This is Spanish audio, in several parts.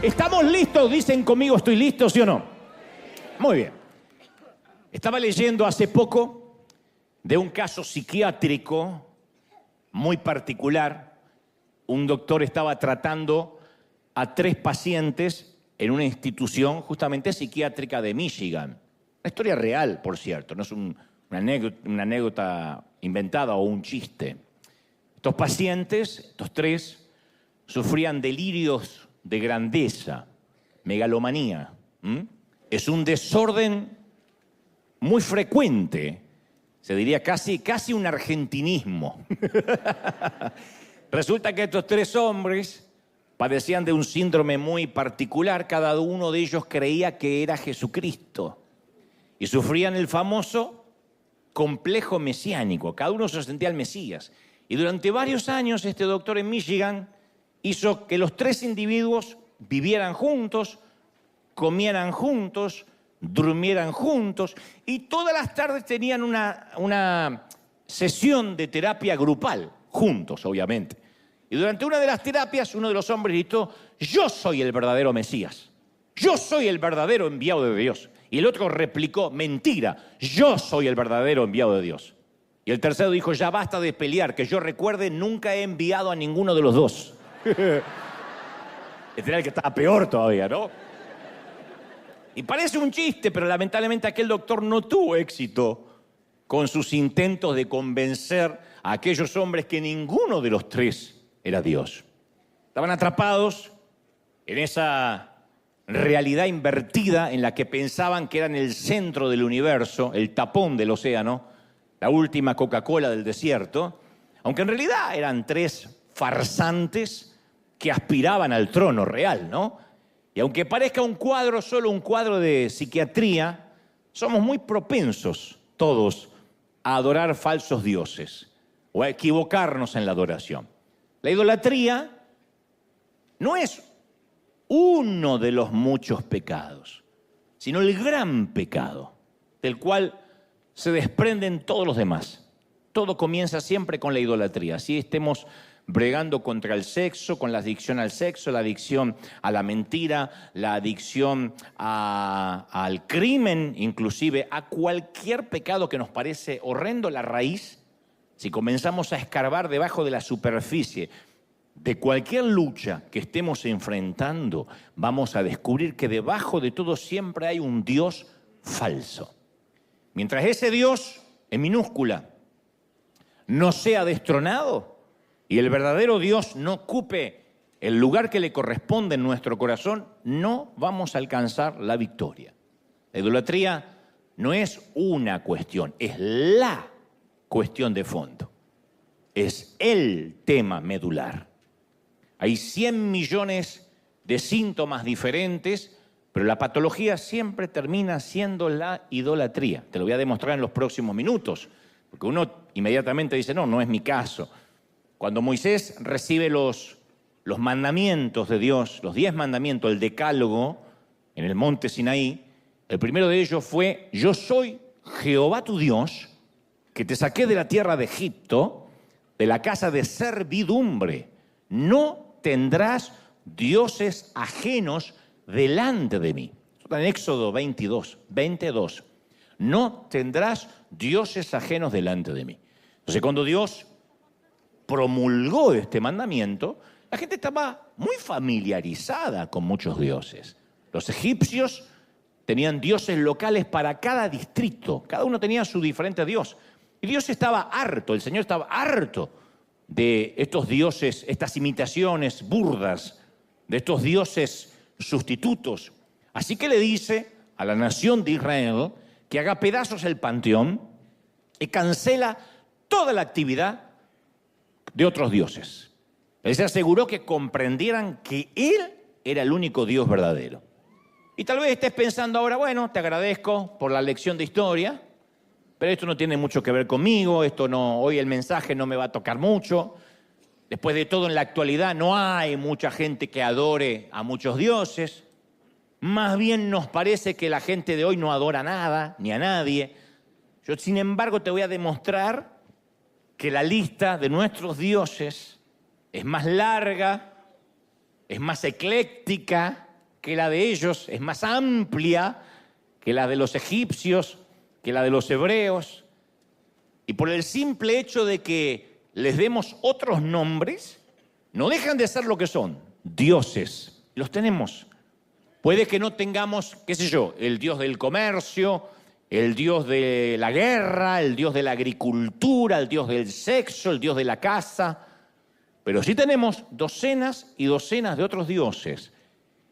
¿Estamos listos? Dicen conmigo, ¿estoy listo, sí o no? Muy bien. Estaba leyendo hace poco de un caso psiquiátrico muy particular. Un doctor estaba tratando a 3 pacientes en una institución justamente psiquiátrica de Michigan. Una historia real, por cierto, no es una anécdota inventada o un chiste. Estos pacientes, estos 3, sufrían delirios de grandeza, megalomanía. Es un desorden muy frecuente, se diría casi un argentinismo. Resulta que estos 3 hombres padecían de un síndrome muy particular, cada uno de ellos creía que era Jesucristo y sufrían el famoso complejo mesiánico, cada uno se sentía el Mesías. Y durante varios años este doctor en Michigan hizo que los 3 individuos vivieran juntos, comieran juntos, durmieran juntos y todas las tardes tenían una sesión de terapia grupal, juntos obviamente. Y durante una de las terapias uno de los hombres gritó: yo soy el verdadero Mesías, yo soy el verdadero enviado de Dios. Y el otro replicó: mentira, yo soy el verdadero enviado de Dios. Y el tercero dijo: ya basta de pelear, que yo recuerde nunca he enviado a ninguno de los dos. Este era el que estaba peor todavía, ¿no? Y parece un chiste, pero lamentablemente aquel doctor no tuvo éxito con sus intentos de convencer a aquellos hombres que ninguno de los 3 era Dios. Estaban atrapados en esa realidad invertida en la que pensaban que eran el centro del universo, el tapón del océano, la última Coca-Cola del desierto, aunque en realidad eran 3 farsantes que aspiraban al trono real, ¿no? Y aunque parezca un cuadro, solo un cuadro de psiquiatría, somos muy propensos todos a adorar falsos dioses o a equivocarnos en la adoración. La idolatría no es uno de los muchos pecados, sino el gran pecado, del cual se desprenden todos los demás. Todo comienza siempre con la idolatría. Así estemos bregando contra el sexo, con la adicción al sexo, la adicción a la mentira, la adicción al crimen, inclusive a cualquier pecado que nos parece horrendo, la raíz, si comenzamos a escarbar debajo de la superficie de cualquier lucha que estemos enfrentando, vamos a descubrir que debajo de todo siempre hay un Dios falso. Mientras ese Dios, en minúscula, no sea destronado y el verdadero Dios no ocupe el lugar que le corresponde en nuestro corazón, no vamos a alcanzar la victoria. La idolatría no es una cuestión, es la cuestión de fondo. Es el tema medular. Hay 100 millones de síntomas diferentes, pero la patología siempre termina siendo la idolatría. Te lo voy a demostrar en los próximos minutos, porque uno inmediatamente dice: no es mi caso. Cuando Moisés recibe los mandamientos de Dios, los 10 mandamientos, el decálogo, en el monte Sinaí, el primero de ellos fue: yo soy Jehová tu Dios, que te saqué de la tierra de Egipto, de la casa de servidumbre. No tendrás dioses ajenos delante de mí. Esto está en Éxodo 22. No tendrás dioses ajenos delante de mí. Entonces, cuando Dios promulgó este mandamiento, la gente estaba muy familiarizada con muchos dioses. Los egipcios tenían dioses locales para cada distrito. Cada uno tenía su diferente dios. Y Dios estaba harto, el Señor estaba harto de estos dioses, estas imitaciones burdas, de estos dioses sustitutos. Así que le dice a la nación de Israel que haga pedazos el panteón y cancela toda la actividad de otros dioses. Él se aseguró que comprendieran que Él era el único Dios verdadero. Y tal vez estés pensando ahora: bueno, te agradezco por la lección de historia, pero esto no tiene mucho que ver conmigo, hoy el mensaje no me va a tocar mucho. Después de todo, en la actualidad no hay mucha gente que adore a muchos dioses. Más bien nos parece que la gente de hoy no adora nada, ni a nadie. Yo, sin embargo, te voy a demostrar que la lista de nuestros dioses es más larga, es más ecléctica que la de ellos, es más amplia que la de los egipcios, que la de los hebreos. Y por el simple hecho de que les demos otros nombres, no dejan de ser lo que son, dioses. Los tenemos. Puede que no tengamos, qué sé yo, el dios del comercio, el dios de la guerra, el dios de la agricultura, el dios del sexo, el dios de la casa, pero sí tenemos docenas y docenas de otros dioses.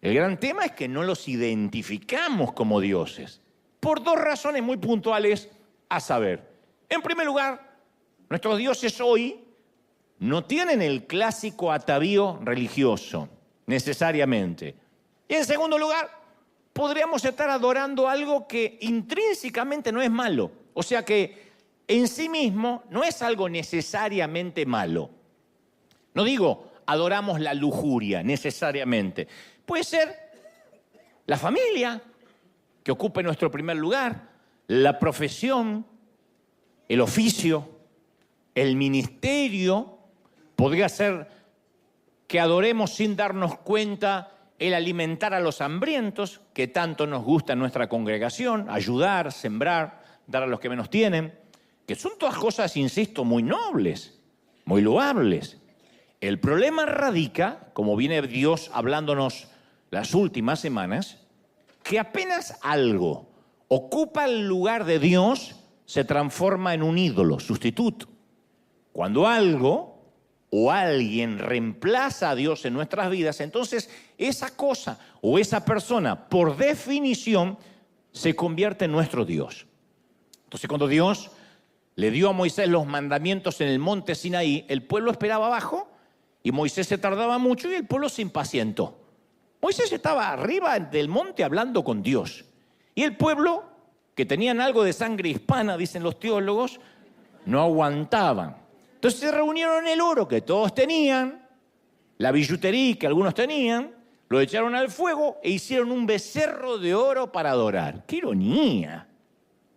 El gran tema es que no los identificamos como dioses, por dos razones muy puntuales a saber. En primer lugar, nuestros dioses hoy no tienen el clásico atavío religioso, necesariamente. Y en segundo lugar, podríamos estar adorando algo que intrínsecamente no es malo. O sea que en sí mismo no es algo necesariamente malo. No digo adoramos la lujuria necesariamente. Puede ser la familia, que ocupe nuestro primer lugar, la profesión, el oficio, el ministerio. Podría ser que adoremos sin darnos cuenta el alimentar a los hambrientos, que tanto nos gusta en nuestra congregación, ayudar, sembrar, dar a los que menos tienen, que son todas cosas, insisto, muy nobles, muy loables. El problema radica, como viene Dios hablándonos las últimas semanas, que apenas algo ocupa el lugar de Dios, se transforma en un ídolo, sustituto. Cuando algo o alguien reemplaza a Dios en nuestras vidas, entonces esa cosa o esa persona, por definición, se convierte en nuestro Dios. Entonces, cuando Dios le dio a Moisés los mandamientos en el monte Sinaí, el pueblo esperaba abajo y Moisés se tardaba mucho y el pueblo se impacientó. Moisés estaba arriba del monte hablando con Dios. Y el pueblo, que tenían algo de sangre hispana, dicen los teólogos, no aguantaban. Entonces se reunieron el oro que todos tenían, la billutería que algunos tenían, lo echaron al fuego e hicieron un becerro de oro para adorar. ¡Qué ironía!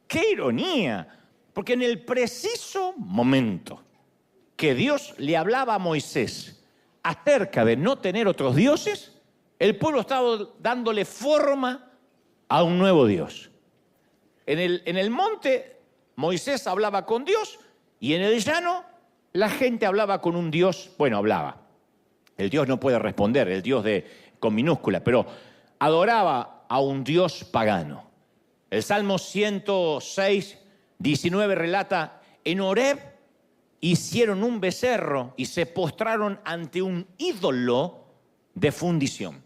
¡Qué ironía! Porque en el preciso momento que Dios le hablaba a Moisés acerca de no tener otros dioses, el pueblo estaba dándole forma a un nuevo Dios. En el monte Moisés hablaba con Dios y en el llano la gente hablaba con un Dios, bueno, hablaba. El Dios no puede responder, el Dios con minúscula, pero adoraba a un Dios pagano. El Salmo 106, 19 relata, en Horeb hicieron un becerro y se postraron ante un ídolo de fundición.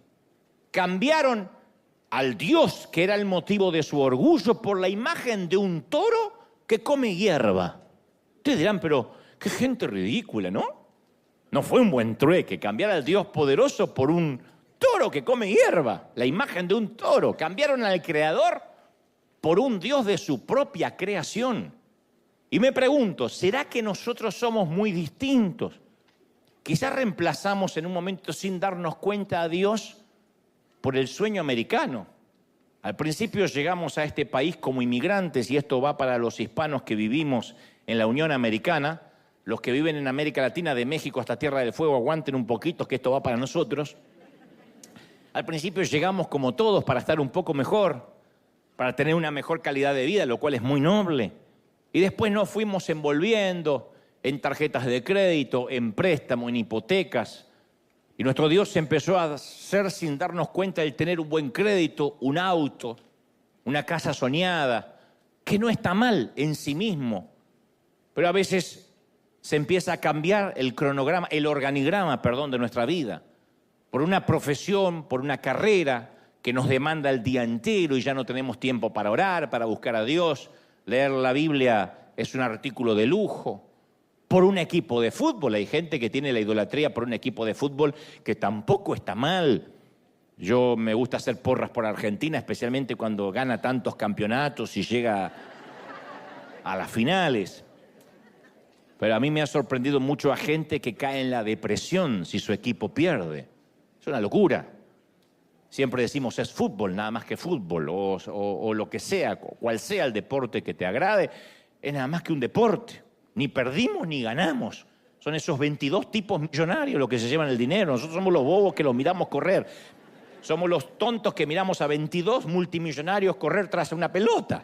Cambiaron al Dios que era el motivo de su orgullo por la imagen de un toro que come hierba. Ustedes dirán, pero qué gente ridícula, ¿no? No fue un buen trueque cambiar al Dios poderoso por un toro que come hierba, la imagen de un toro. Cambiaron al Creador por un Dios de su propia creación. Y me pregunto, ¿será que nosotros somos muy distintos? Quizás reemplazamos en un momento sin darnos cuenta a Dios por el sueño americano. Al principio llegamos a este país como inmigrantes, y esto va para los hispanos que vivimos en la Unión Americana. Los que viven en América Latina, de México hasta Tierra del Fuego, aguanten un poquito que esto va para nosotros. Al principio llegamos como todos para estar un poco mejor, para tener una mejor calidad de vida, lo cual es muy noble. Y después nos fuimos envolviendo en tarjetas de crédito, en préstamo, en hipotecas. Y nuestro Dios se empezó a hacer sin darnos cuenta el tener un buen crédito, un auto, una casa soñada, que no está mal en sí mismo. Pero a veces se empieza a cambiar el organigrama de nuestra vida, por una profesión, por una carrera que nos demanda el día entero y ya no tenemos tiempo para orar, para buscar a Dios. Leer la Biblia es un artículo de lujo. Por un equipo de fútbol, hay gente que tiene la idolatría por un equipo de fútbol que tampoco está mal. Yo me gusta hacer porras por Argentina, especialmente cuando gana tantos campeonatos y llega a las finales. Pero a mí me ha sorprendido mucho a gente que cae en la depresión si su equipo pierde. Es una locura. Siempre decimos es fútbol, nada más que fútbol, o lo que sea, cual sea el deporte que te agrade, es nada más que un deporte. Ni perdimos ni ganamos. Son esos 22 tipos millonarios los que se llevan el dinero. Nosotros somos los bobos que los miramos correr. Somos los tontos que miramos a 22 multimillonarios correr tras una pelota.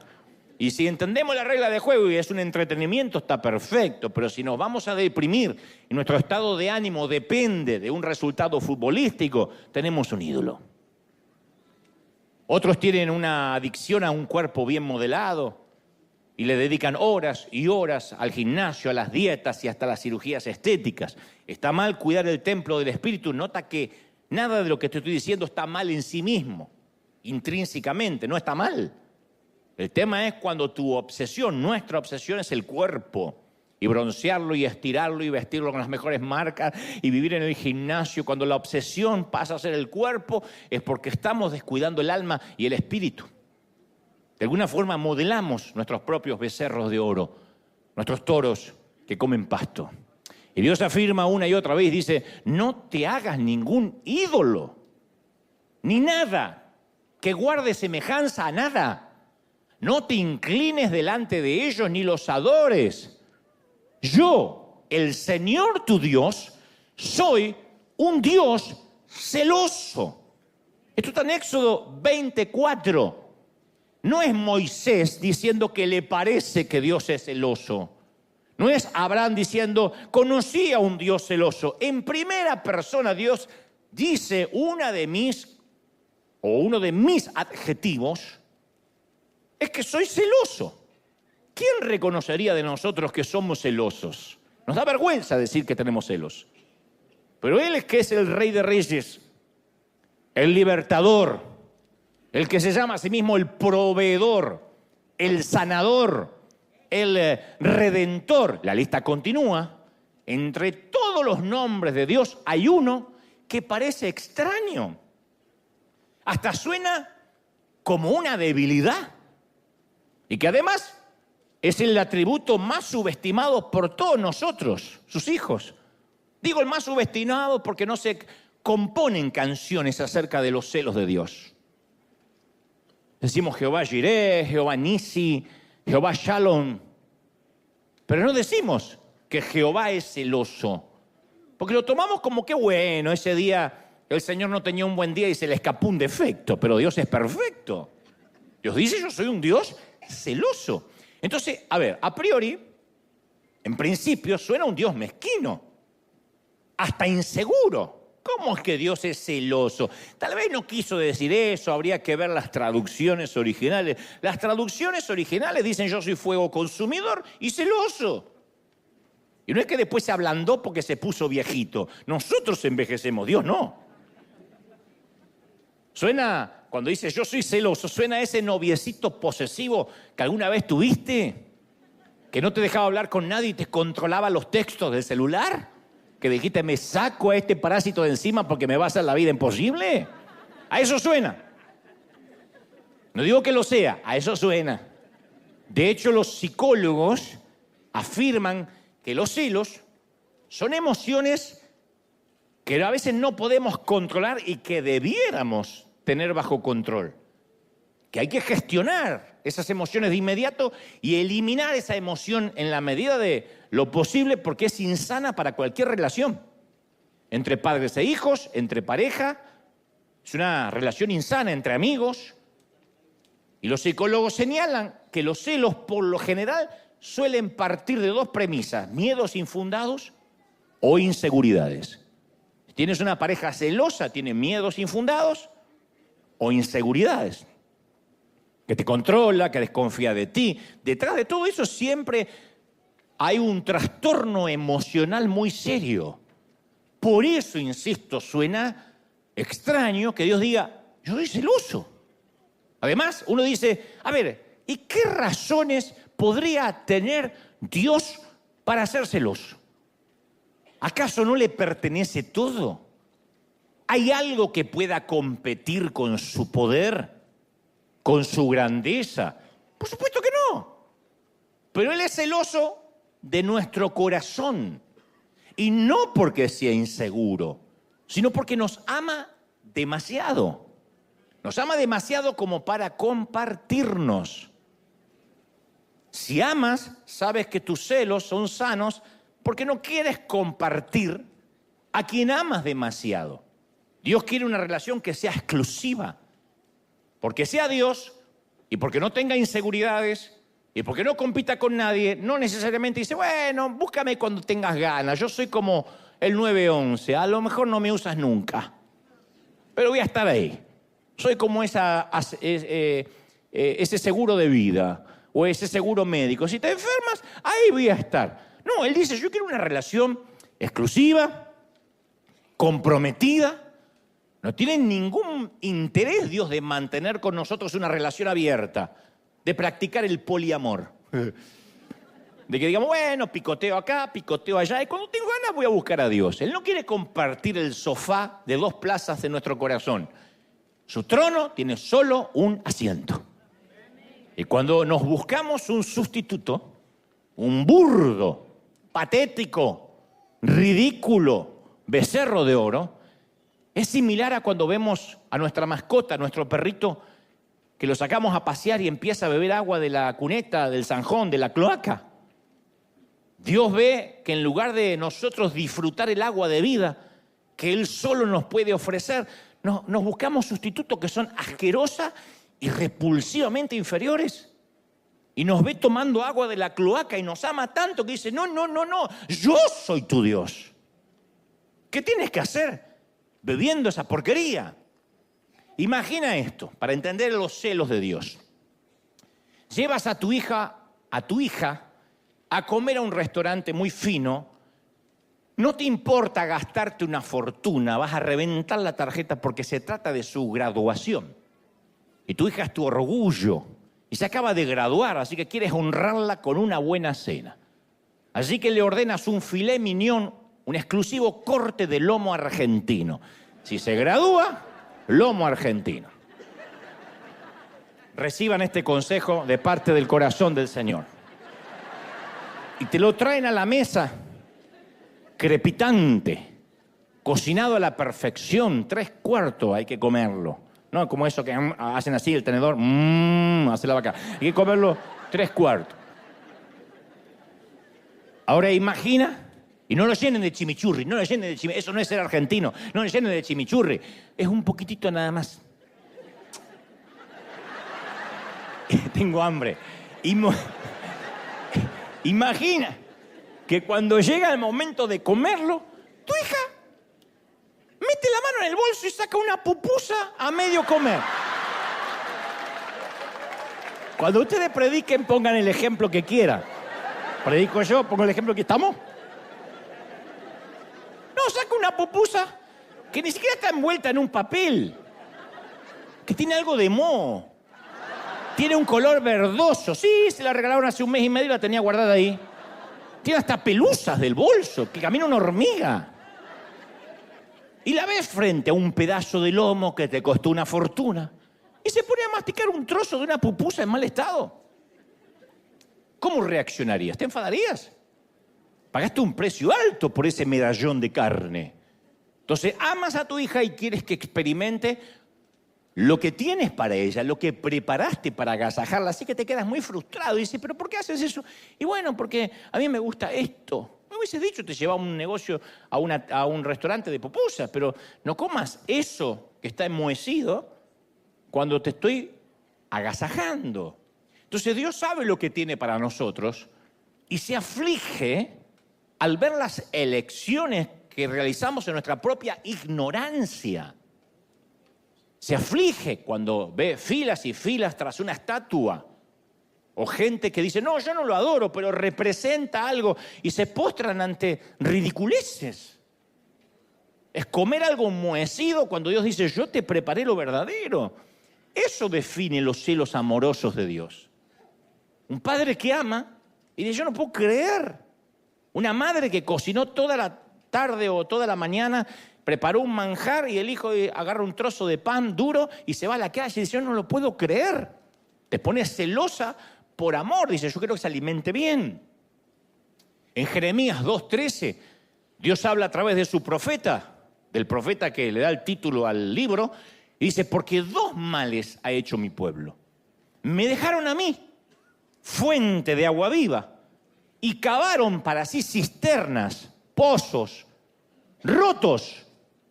Y si entendemos la regla de juego y es un entretenimiento, está perfecto. Pero si nos vamos a deprimir y nuestro estado de ánimo depende de un resultado futbolístico, tenemos un ídolo. Otros tienen una adicción a un cuerpo bien modelado y le dedican horas y horas al gimnasio, a las dietas y hasta las cirugías estéticas. Está mal cuidar el templo del espíritu. Nota que nada de lo que te estoy diciendo está mal en sí mismo, intrínsecamente, no está mal. El tema es cuando tu obsesión, nuestra obsesión es el cuerpo. Y broncearlo y estirarlo y vestirlo con las mejores marcas y vivir en el gimnasio. Cuando la obsesión pasa a ser el cuerpo es porque estamos descuidando el alma y el espíritu. De alguna forma modelamos nuestros propios becerros de oro, nuestros toros que comen pasto. Y Dios afirma una y otra vez, dice, no te hagas ningún ídolo, ni nada que guarde semejanza a nada. No te inclines delante de ellos ni los adores. Yo, el Señor tu Dios, soy un Dios celoso. Esto está en Éxodo 24. No es Moisés diciendo que le parece que Dios es celoso. No es Abraham diciendo, conocí a un Dios celoso. En primera persona Dios dice uno de mis adjetivos es que soy celoso. ¿Quién reconocería de nosotros que somos celosos? Nos da vergüenza decir que tenemos celos. Pero Él es que es el Rey de Reyes, el libertador, el que se llama a sí mismo el proveedor, el sanador, el redentor. La lista continúa. Entre todos los nombres de Dios hay uno que parece extraño. Hasta suena como una debilidad. Y que además es el atributo más subestimado por todos nosotros, sus hijos. Digo el más subestimado porque no se componen canciones acerca de los celos de Dios. Decimos Jehová Jireh, Jehová Nisi, Jehová Shalom. Pero no decimos que Jehová es celoso. Porque lo tomamos como que bueno, ese día el Señor no tenía un buen día y se le escapó un defecto. Pero Dios es perfecto. Dios dice, yo soy un Dios celoso. Entonces, a priori, en principio, suena un Dios mezquino, hasta inseguro. ¿Cómo es que Dios es celoso? Tal vez no quiso decir eso, habría que ver las traducciones originales. Las traducciones originales dicen yo soy fuego consumidor y celoso. Y no es que después se ablandó porque se puso viejito. Nosotros envejecemos, Dios no. Suena... Cuando dice yo soy celoso, suena a ese noviecito posesivo que alguna vez tuviste, que no te dejaba hablar con nadie y te controlaba los textos del celular, que dijiste me saco a este parásito de encima porque me va a hacer la vida imposible. A eso suena. No digo que lo sea, a eso suena. De hecho, los psicólogos afirman que los celos son emociones que a veces no podemos controlar y que debiéramos tener bajo control, que hay que gestionar esas emociones de inmediato y eliminar esa emoción en la medida de lo posible porque es insana para cualquier relación, entre padres e hijos, entre pareja, es una relación insana entre amigos. Y los psicólogos señalan que los celos por lo general suelen partir de dos premisas, miedos infundados o inseguridades. Si tienes una pareja celosa, tiene miedos infundados o inseguridades, que te controla, que desconfía de ti. Detrás de todo eso siempre hay un trastorno emocional muy serio. Por eso, insisto, suena extraño que Dios diga, yo soy celoso. Además, uno dice, ¿y qué razones podría tener Dios para ser celoso? ¿Acaso no le pertenece todo? ¿Hay algo que pueda competir con su poder, con su grandeza? Por supuesto que no. Pero Él es celoso de nuestro corazón. Y no porque sea inseguro, sino porque nos ama demasiado. Nos ama demasiado como para compartirnos. Si amas, sabes que tus celos son sanos porque no quieres compartir a quien amas demasiado. Dios quiere una relación que sea exclusiva. Porque sea Dios y porque no tenga inseguridades y porque no compita con nadie, no necesariamente dice, bueno, búscame cuando tengas ganas. Yo soy como el 911, a lo mejor no me usas nunca, pero voy a estar ahí. Soy como ese seguro de vida o ese seguro médico. Si te enfermas, ahí voy a estar. No, él dice, yo quiero una relación exclusiva, comprometida. No tiene ningún interés Dios de mantener con nosotros una relación abierta, de practicar el poliamor. De que digamos, bueno, picoteo acá, picoteo allá, y cuando tengo ganas voy a buscar a Dios. Él no quiere compartir el sofá de 2 plazas de nuestro corazón. Su trono tiene solo un asiento. Y cuando nos buscamos un sustituto, un burdo, patético, ridículo, becerro de oro, es similar a cuando vemos a nuestra mascota, a nuestro perrito, que lo sacamos a pasear y empieza a beber agua de la cuneta, del zanjón, de la cloaca. Dios ve que en lugar de nosotros disfrutar el agua de vida que Él solo nos puede ofrecer, nos buscamos sustitutos que son asquerosas y repulsivamente inferiores. Y nos ve tomando agua de la cloaca y nos ama tanto que dice, no, yo soy tu Dios. ¿Qué tienes que hacer bebiendo esa porquería? Imagina esto, para entender los celos de Dios. Llevas a tu hija a comer a un restaurante muy fino, no te importa gastarte una fortuna, vas a reventar la tarjeta porque se trata de su graduación. Y tu hija es tu orgullo y se acaba de graduar, así que quieres honrarla con una buena cena. Así que le ordenas un filet mignon, un exclusivo corte de lomo argentino. Si se gradúa, lomo argentino. Reciban este consejo de parte del corazón del Señor. Y te lo traen a la mesa, crepitante, cocinado a la perfección, 3/4 hay que comerlo. No como eso que hacen así el tenedor, hace la vaca. Hay que comerlo 3/4. Ahora imagina, y no lo llenen de chimichurri, eso no es ser argentino, no lo llenen de chimichurri, es un poquitito nada más. Tengo hambre. Imagina que cuando llega el momento de comerlo, tu hija mete la mano en el bolso y saca una pupusa a medio comer. Cuando ustedes prediquen, pongan el ejemplo que quieran. Predico yo, pongo el ejemplo que estamos. No, saca una pupusa que ni siquiera está envuelta en un papel, que tiene algo de moho. Tiene un color verdoso. Sí, se la regalaron hace 1 mes y medio y la tenía guardada ahí. Tiene hasta pelusas del bolso, que camina una hormiga. Y la ves frente a un pedazo de lomo que te costó una fortuna y se pone a masticar un trozo de una pupusa en mal estado. ¿Cómo reaccionarías? ¿Te enfadarías? Pagaste un precio alto por ese medallón de carne. Entonces, amas a tu hija y quieres que experimente lo que tienes para ella, lo que preparaste para agasajarla, así que te quedas muy frustrado y dices, ¿pero por qué haces eso? Y bueno, porque a mí me gusta esto. Me hubieses dicho, te llevaba un negocio a un restaurante de pupusas, pero no comas eso que está enmohecido cuando te estoy agasajando. Entonces Dios sabe lo que tiene para nosotros y se aflige al ver las elecciones que realizamos en nuestra propia ignorancia. Se aflige cuando ve filas y filas tras una estatua. O gente que dice, no, yo no lo adoro, pero representa algo. Y se postran ante ridiculeces. Es comer algo enmohecido cuando Dios dice, yo te preparé lo verdadero. Eso define los celos amorosos de Dios. Un padre que ama y dice, yo no puedo creer. Una madre que cocinó toda la tarde o toda la mañana, preparó un manjar y el hijo agarra un trozo de pan duro y se va a la calle y dice, yo no lo puedo creer. Te pones celosa por amor, dice, yo quiero que se alimente bien. En Jeremías 2:13, Dios habla a través de su profeta, del profeta que le da el título al libro, Y dice, porque dos males ha hecho mi pueblo. Me dejaron a mí, fuente de agua viva, y cavaron para sí cisternas, pozos, rotos,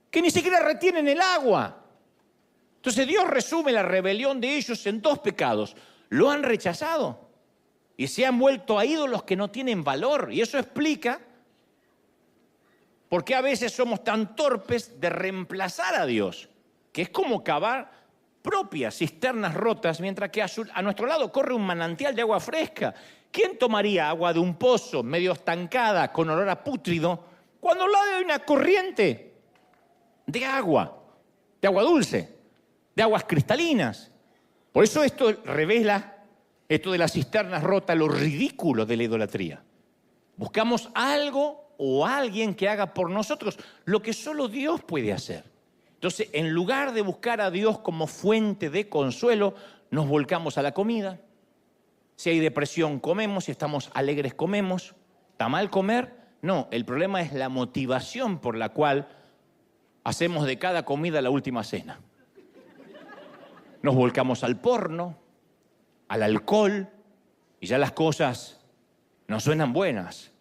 que ni siquiera retienen el agua. Entonces Dios resume la rebelión de ellos en dos pecados. Lo han rechazado y se han vuelto a ídolos que no tienen valor. Y eso explica por qué a veces somos tan torpes de reemplazar a Dios, que es como cavar propias cisternas rotas, mientras que a nuestro lado corre un manantial de agua fresca. ¿Quién tomaría agua de un pozo medio estancada, con olor a pútrido, cuando al lado hay una corriente de agua dulce, de aguas cristalinas? Por eso esto revela, esto de las cisternas rotas, lo ridículo de la idolatría. Buscamos algo o alguien que haga por nosotros lo que solo Dios puede hacer. Entonces, en lugar de buscar a Dios como fuente de consuelo, nos volcamos a la comida. Si hay depresión, comemos. Si estamos alegres, comemos. ¿Está mal comer? No, el problema es la motivación por la cual hacemos de cada comida la última cena. Nos volcamos al porno, al alcohol, y ya las cosas nos suenan buenas.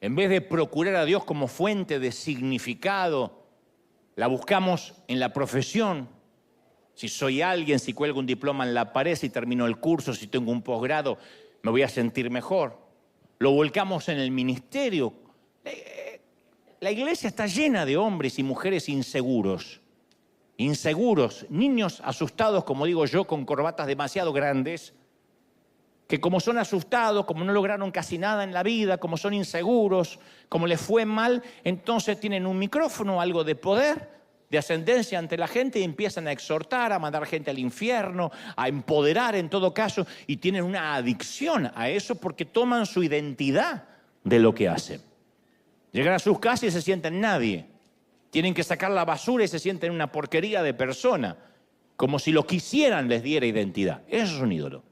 En vez de procurar a Dios como fuente de significado, la buscamos en la profesión. Si soy alguien, si cuelgo un diploma en la pared, si termino el curso, si tengo un posgrado, me voy a sentir mejor. Lo volcamos en el ministerio. La iglesia está llena de hombres y mujeres inseguros. Inseguros, niños asustados, como digo yo, con corbatas demasiado grandes, que como son asustados, como no lograron casi nada en la vida, como son inseguros, como les fue mal, entonces tienen un micrófono, algo de poder, de ascendencia ante la gente, y empiezan a exhortar, a mandar gente al infierno, a empoderar en todo caso, y tienen una adicción a eso porque toman su identidad de lo que hacen. Llegan a sus casas y se sienten nadie. Tienen que sacar la basura y se sienten una porquería de persona, como si lo quisieran les diera identidad. Eso es un ídolo.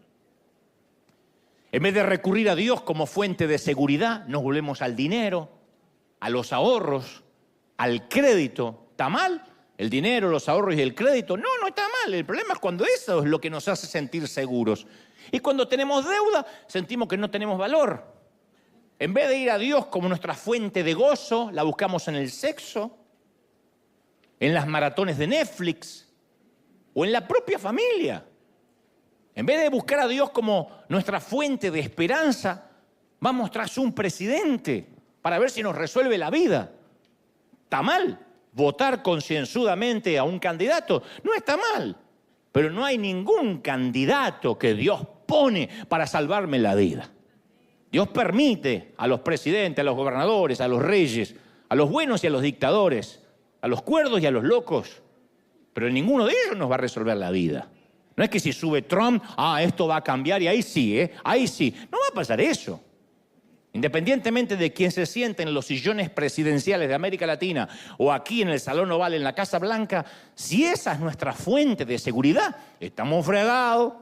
En vez de recurrir a Dios como fuente de seguridad, nos volvemos al dinero, a los ahorros, al crédito. ¿Está mal el dinero, los ahorros y el crédito? No, no está mal. El problema es cuando eso es lo que nos hace sentir seguros. Y cuando tenemos deuda, sentimos que no tenemos valor. En vez de ir a Dios como nuestra fuente de gozo, la buscamos en el sexo, en las maratones de Netflix o en la propia familia. En vez de buscar a Dios como nuestra fuente de esperanza, vamos tras un presidente para ver si nos resuelve la vida. ¿Está mal votar concienzudamente a un candidato? No está mal, pero no hay ningún candidato que Dios pone para salvarme la vida. Dios permite a los presidentes, a los gobernadores, a los reyes, a los buenos y a los dictadores, a los cuerdos y a los locos, pero ninguno de ellos nos va a resolver la vida. No es que si sube Trump, esto va a cambiar y ahí sí, ahí sí. No va a pasar eso. Independientemente de quién se siente en los sillones presidenciales de América Latina o aquí en el Salón Oval en la Casa Blanca, si esa es nuestra fuente de seguridad, estamos fregados.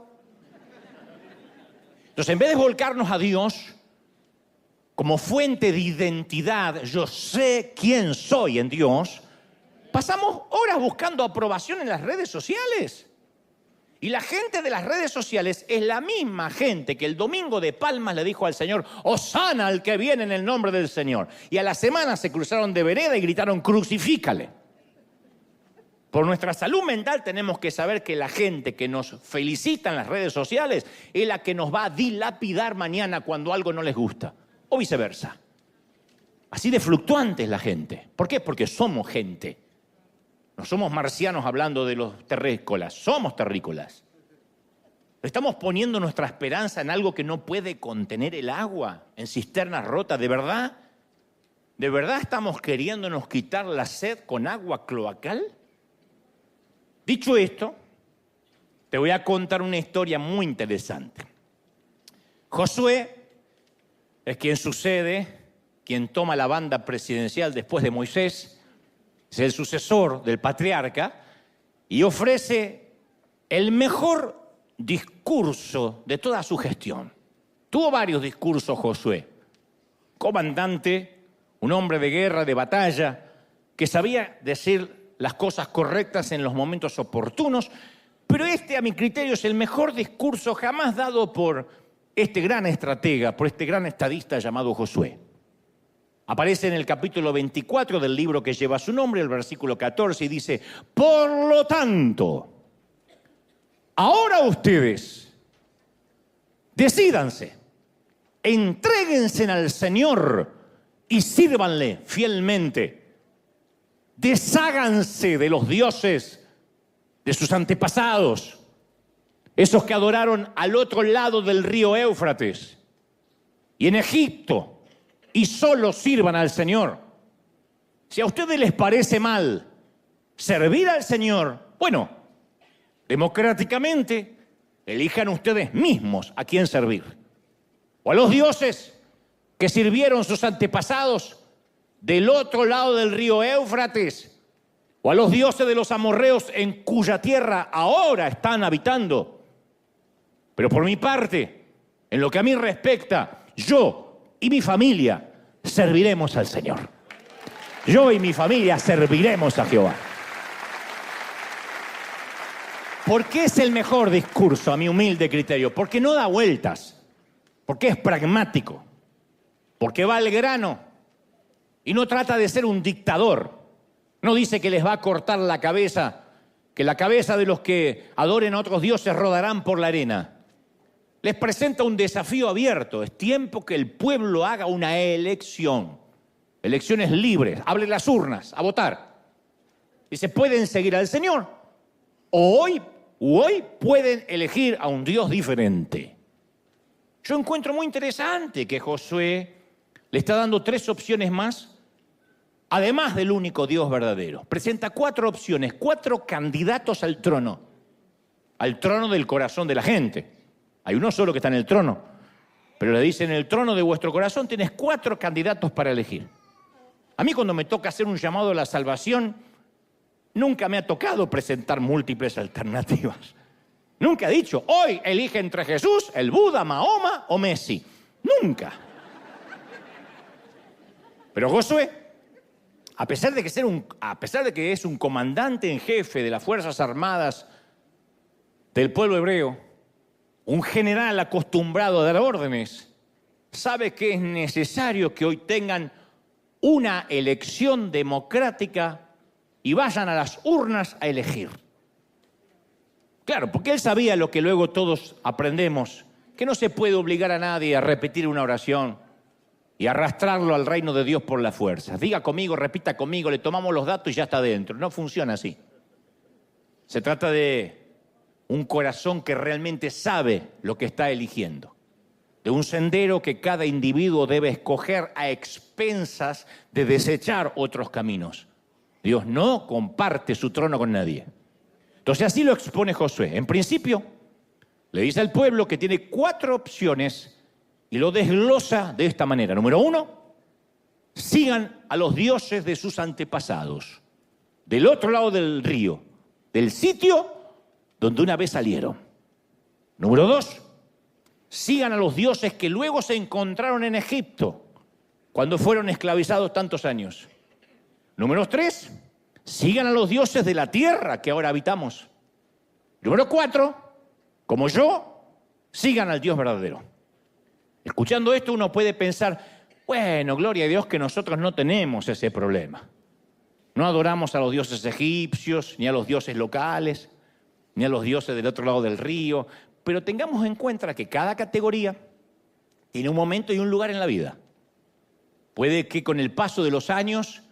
Entonces, en vez de volcarnos a Dios como fuente de identidad, yo sé quién soy en Dios, pasamos horas buscando aprobación en las redes sociales. Y la gente de las redes sociales es la misma gente que el domingo de Palmas le dijo al Señor, Hosana al que viene en el nombre del Señor. Y a la semana se cruzaron de vereda y gritaron, crucifícale. Por nuestra salud mental tenemos que saber que la gente que nos felicita en las redes sociales es la que nos va a dilapidar mañana cuando algo no les gusta. O viceversa. Así de fluctuante es la gente. ¿Por qué? Porque somos gente. No somos marcianos hablando de los terrícolas, somos terrícolas. Estamos poniendo nuestra esperanza en algo que no puede contener el agua, en cisternas rotas. ¿De verdad? ¿De verdad estamos queriéndonos quitar la sed con agua cloacal? Dicho esto, te voy a contar una historia muy interesante. Josué es quien sucede, quien toma la banda presidencial después de Moisés. Es el sucesor del patriarca y ofrece el mejor discurso de toda su gestión. Tuvo varios discursos Josué. Comandante, un hombre de guerra, de batalla, que sabía decir las cosas correctas en los momentos oportunos, pero este, a mi criterio, es el mejor discurso jamás dado por este gran estratega, por este gran estadista llamado Josué. Aparece en el capítulo 24 del libro que lleva su nombre, el versículo 14, y dice: por lo tanto, ahora ustedes decídanse, entréguense al Señor y sírvanle fielmente. Desháganse de los dioses de sus antepasados, esos que adoraron al otro lado del río Éufrates y en Egipto, y solo sirvan al Señor. Si a ustedes les parece mal servir al Señor, bueno, democráticamente elijan ustedes mismos a quién servir. O a los dioses que sirvieron sus antepasados del otro lado del río Éufrates, o a los dioses de los amorreos en cuya tierra ahora están habitando. Pero por mi parte, en lo que a mí respecta, yo y mi familia serviremos al Señor. Yo y mi familia serviremos a Jehová. ¿Por qué es el mejor discurso, a mi humilde criterio? Porque no da vueltas, porque es pragmático, porque va al grano y no trata de ser un dictador. No dice que les va a cortar la cabeza, que la cabeza de los que adoren a otros dioses rodarán por la arena. Les presenta un desafío abierto. Es tiempo que el pueblo haga una elección. Elecciones libres. Abre las urnas a votar. Dice, pueden seguir al Señor. O hoy pueden elegir a un Dios diferente. Yo encuentro muy interesante que Josué le está dando 3 opciones más, además del único Dios verdadero. Presenta 4 opciones, 4 candidatos al trono del corazón de la gente. Hay uno solo que está en el trono, pero le dice: en el trono de vuestro corazón tienes 4 candidatos para elegir. A mí, cuando me toca hacer un llamado a la salvación, nunca me ha tocado presentar múltiples alternativas. Nunca he dicho: hoy elige entre Jesús, el Buda, Mahoma o Messi. Nunca. Pero Josué, a pesar de que es un comandante en jefe de las Fuerzas Armadas del pueblo hebreo, un general acostumbrado a dar órdenes, sabe que es necesario que hoy tengan una elección democrática y vayan a las urnas a elegir. Claro, porque él sabía lo que luego todos aprendemos, que no se puede obligar a nadie a repetir una oración y arrastrarlo al reino de Dios por la fuerza. Diga conmigo, repita conmigo, le tomamos los datos y ya está dentro. No funciona así. Se trata de un corazón que realmente sabe lo que está eligiendo, de un sendero que cada individuo debe escoger a expensas de desechar otros caminos. Dios no comparte su trono con nadie. Entonces así lo expone Josué. En principio, le dice al pueblo que tiene 4 opciones y lo desglosa de esta manera. Número 1, sigan a los dioses de sus antepasados, del otro lado del río, del sitio donde una vez salieron. Número 2, sigan a los dioses que luego se encontraron en Egipto, cuando fueron esclavizados tantos años. Número 3, sigan a los dioses de la tierra que ahora habitamos. Número 4, como yo, sigan al Dios verdadero. Escuchando esto uno puede pensar, bueno, gloria a Dios que nosotros no tenemos ese problema. No adoramos a los dioses egipcios, ni a los dioses locales, ni a los dioses del otro lado del río, pero tengamos en cuenta que cada categoría tiene un momento y un lugar en la vida. Puede que con el paso de los años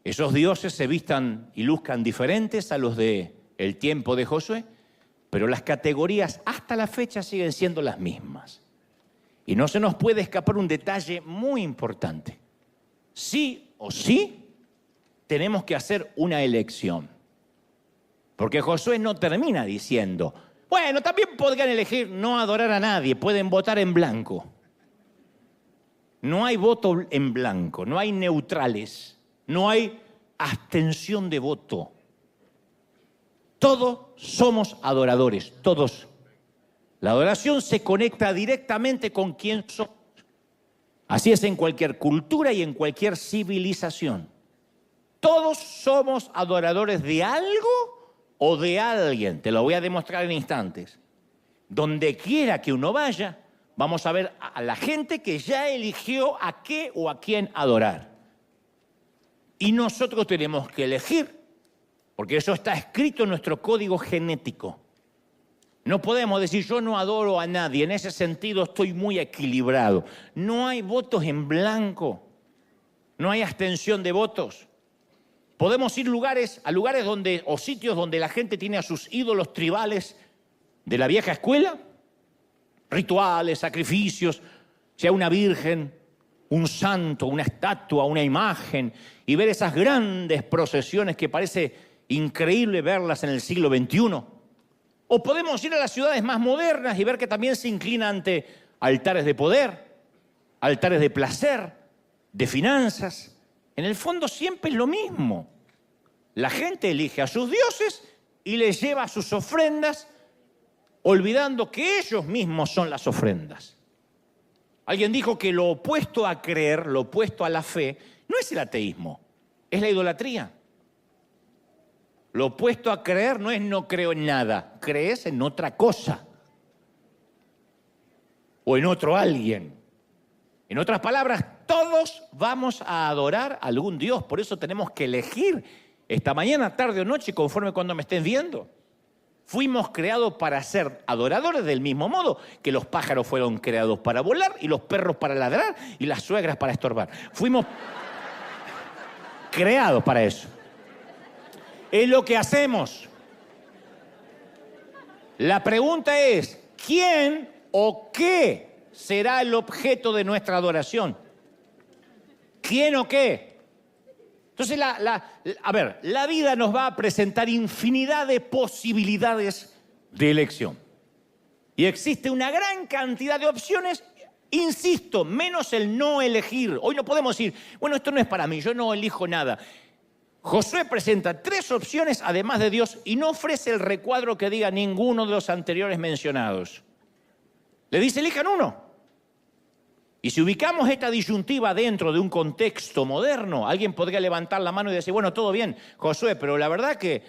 esos dioses se vistan y luzcan diferentes a los del tiempo de Josué, pero las categorías hasta la fecha siguen siendo las mismas. Y no se nos puede escapar un detalle muy importante. Sí o sí tenemos que hacer una elección. Porque Josué no termina diciendo, bueno, también podrían elegir no adorar a nadie, pueden votar en blanco. No hay voto en blanco, no hay neutrales, no hay abstención de voto. Todos somos adoradores, todos. La adoración se conecta directamente con quién somos. Así es en cualquier cultura y en cualquier civilización. Todos somos adoradores de algo o de alguien. Te lo voy a demostrar en instantes. Donde quiera que uno vaya, vamos a ver a la gente que ya eligió a qué o a quién adorar. Y nosotros tenemos que elegir, porque eso está escrito en nuestro código genético. No podemos decir, yo no adoro a nadie, en ese sentido estoy muy equilibrado. No hay votos en blanco, no hay abstención de votos. Podemos ir a lugares donde, o sitios donde la gente tiene a sus ídolos tribales de la vieja escuela, rituales, sacrificios, sea una virgen, un santo, una estatua, una imagen, y ver esas grandes procesiones que parece increíble verlas en el siglo XXI. O podemos ir a las ciudades más modernas y ver que también se inclina ante altares de poder, altares de placer, de finanzas. En el fondo siempre es lo mismo. La gente elige a sus dioses y les lleva sus ofrendas, olvidando que ellos mismos son las ofrendas. Alguien dijo que lo opuesto a creer, lo opuesto a la fe, no es el ateísmo, es la idolatría. Lo opuesto a creer no es no creo en nada, crees en otra cosa o en otro alguien. En otras palabras, todos vamos a adorar a algún Dios, por eso tenemos que elegir esta mañana, tarde o noche, conforme cuando me estén viendo. Fuimos creados para ser adoradores del mismo modo que los pájaros fueron creados para volar y los perros para ladrar y las suegras para estorbar. Fuimos creados para eso. Es lo que hacemos. La pregunta es, ¿quién o qué será el objeto de nuestra adoración? ¿Quién o qué? Entonces, la vida nos va a presentar infinidad de posibilidades de elección. Y existe una gran cantidad de opciones, insisto, menos el no elegir. Hoy no podemos decir, bueno, esto no es para mí, yo no elijo nada. Josué presenta 3 opciones además de Dios y no ofrece el recuadro que diga ninguno de los anteriores mencionados. Le dice, elijan uno. Y si ubicamos esta disyuntiva dentro de un contexto moderno, alguien podría levantar la mano y decir, bueno, todo bien, Josué, pero la verdad que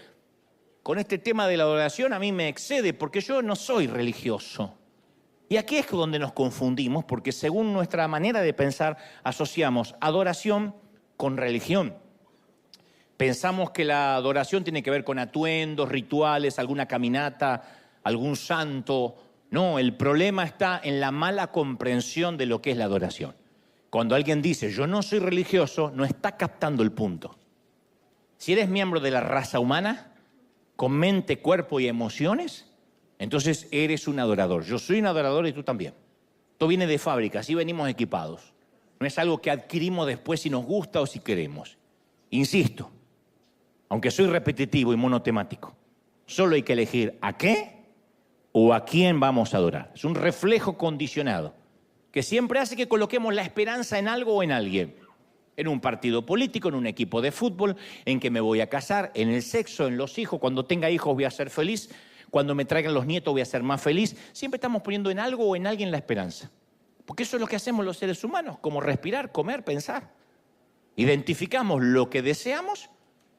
con este tema de la adoración a mí me excede porque yo no soy religioso. Y aquí es donde nos confundimos porque según nuestra manera de pensar asociamos adoración con religión. Pensamos que la adoración tiene que ver con atuendos, rituales, alguna caminata, algún santo. No, el problema está en la mala comprensión de lo que es la adoración. Cuando alguien dice, yo no soy religioso, no está captando el punto. Si eres miembro de la raza humana, con mente, cuerpo y emociones, entonces eres un adorador. Yo soy un adorador y tú también. Esto viene de fábrica, así venimos equipados. No es algo que adquirimos después si nos gusta o si queremos. Insisto, aunque soy repetitivo y monotemático, solo hay que elegir a qué o a quién vamos a adorar. Es un reflejo condicionado que siempre hace que coloquemos la esperanza en algo o en alguien. En un partido político, en un equipo de fútbol, en que me voy a casar, en el sexo, en los hijos. Cuando tenga hijos voy a ser feliz. Cuando me traigan los nietos voy a ser más feliz. Siempre estamos poniendo en algo o en alguien la esperanza. Porque eso es lo que hacemos los seres humanos, como respirar, comer, pensar. Identificamos lo que deseamos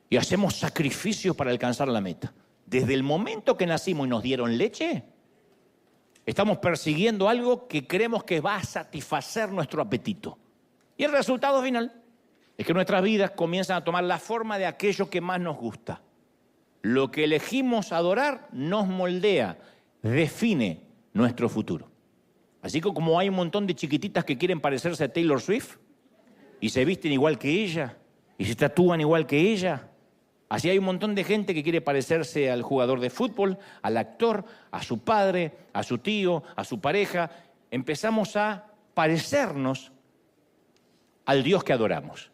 y hacemos sacrificios para alcanzar la meta. Desde el momento que nacimos y nos dieron leche, estamos persiguiendo algo que creemos que va a satisfacer nuestro apetito. Y el resultado final es que nuestras vidas comienzan a tomar la forma de aquello que más nos gusta. Lo que elegimos adorar nos moldea, define nuestro futuro. Así que como hay un montón de chiquititas que quieren parecerse a Taylor Swift y se visten igual que ella y se tatúan igual que ella, así hay un montón de gente que quiere parecerse al jugador de fútbol, al actor, a su padre, a su tío, a su pareja. Empezamos a parecernos al Dios que adoramos.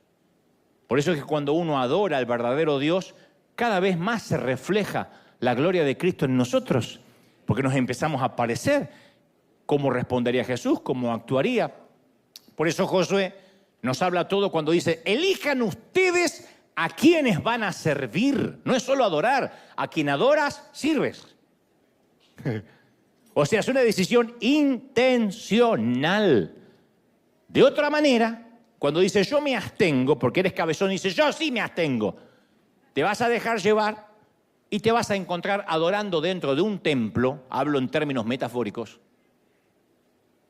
Por eso es que cuando uno adora al verdadero Dios, cada vez más se refleja la gloria de Cristo en nosotros, porque nos empezamos a parecer cómo respondería Jesús, cómo actuaría. Por eso Josué nos habla todo cuando dice, elijan ustedes a quienes van a servir. No es solo adorar, a quien adoras, sirves. O sea, es una decisión intencional. De otra manera, Cuando dice yo me abstengo, porque eres cabezón, dice yo sí me abstengo. Te vas a dejar llevar y te vas a encontrar adorando dentro de un templo, hablo en términos metafóricos,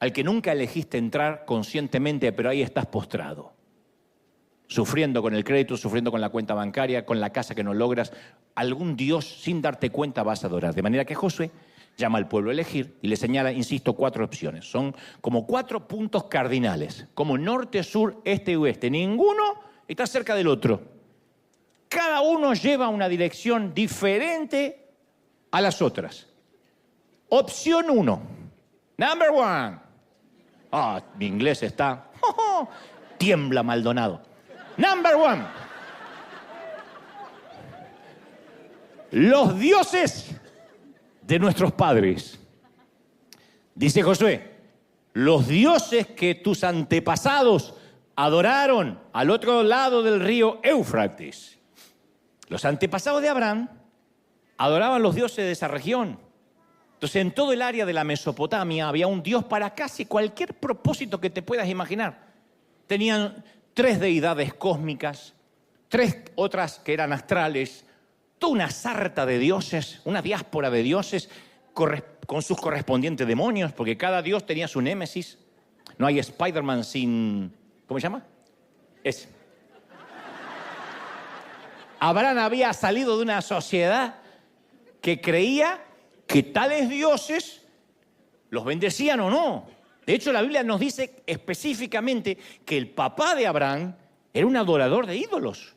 al que nunca elegiste entrar conscientemente, pero ahí estás postrado, sufriendo con el crédito, sufriendo con la cuenta bancaria, con la casa que no logras. Algún Dios, sin darte cuenta, vas a adorar. De manera que Josué llama al pueblo a elegir y le señala, insisto, 4 opciones. Son como 4 puntos cardinales, como norte, sur, este y oeste. Ninguno está cerca del otro. Cada uno lleva una dirección diferente a las otras. Opción 1. Number 1. Mi inglés está... tiembla Maldonado. Number 1. Los dioses de nuestros padres. Dice Josué, los dioses que tus antepasados adoraron al otro lado del río Éufrates. Los antepasados de Abraham adoraban los dioses de esa región. Entonces, en todo el área de la Mesopotamia había un dios para casi cualquier propósito que te puedas imaginar. Tenían 3 deidades cósmicas, 3 otras que eran astrales, toda una sarta de dioses, una diáspora de dioses con sus correspondientes demonios, porque cada dios tenía su némesis. No hay Spider-Man sin... ¿Cómo se llama? Ese. Abraham había salido de una sociedad que creía que tales dioses los bendecían o no. De hecho, la Biblia nos dice específicamente que el papá de Abraham era un adorador de ídolos,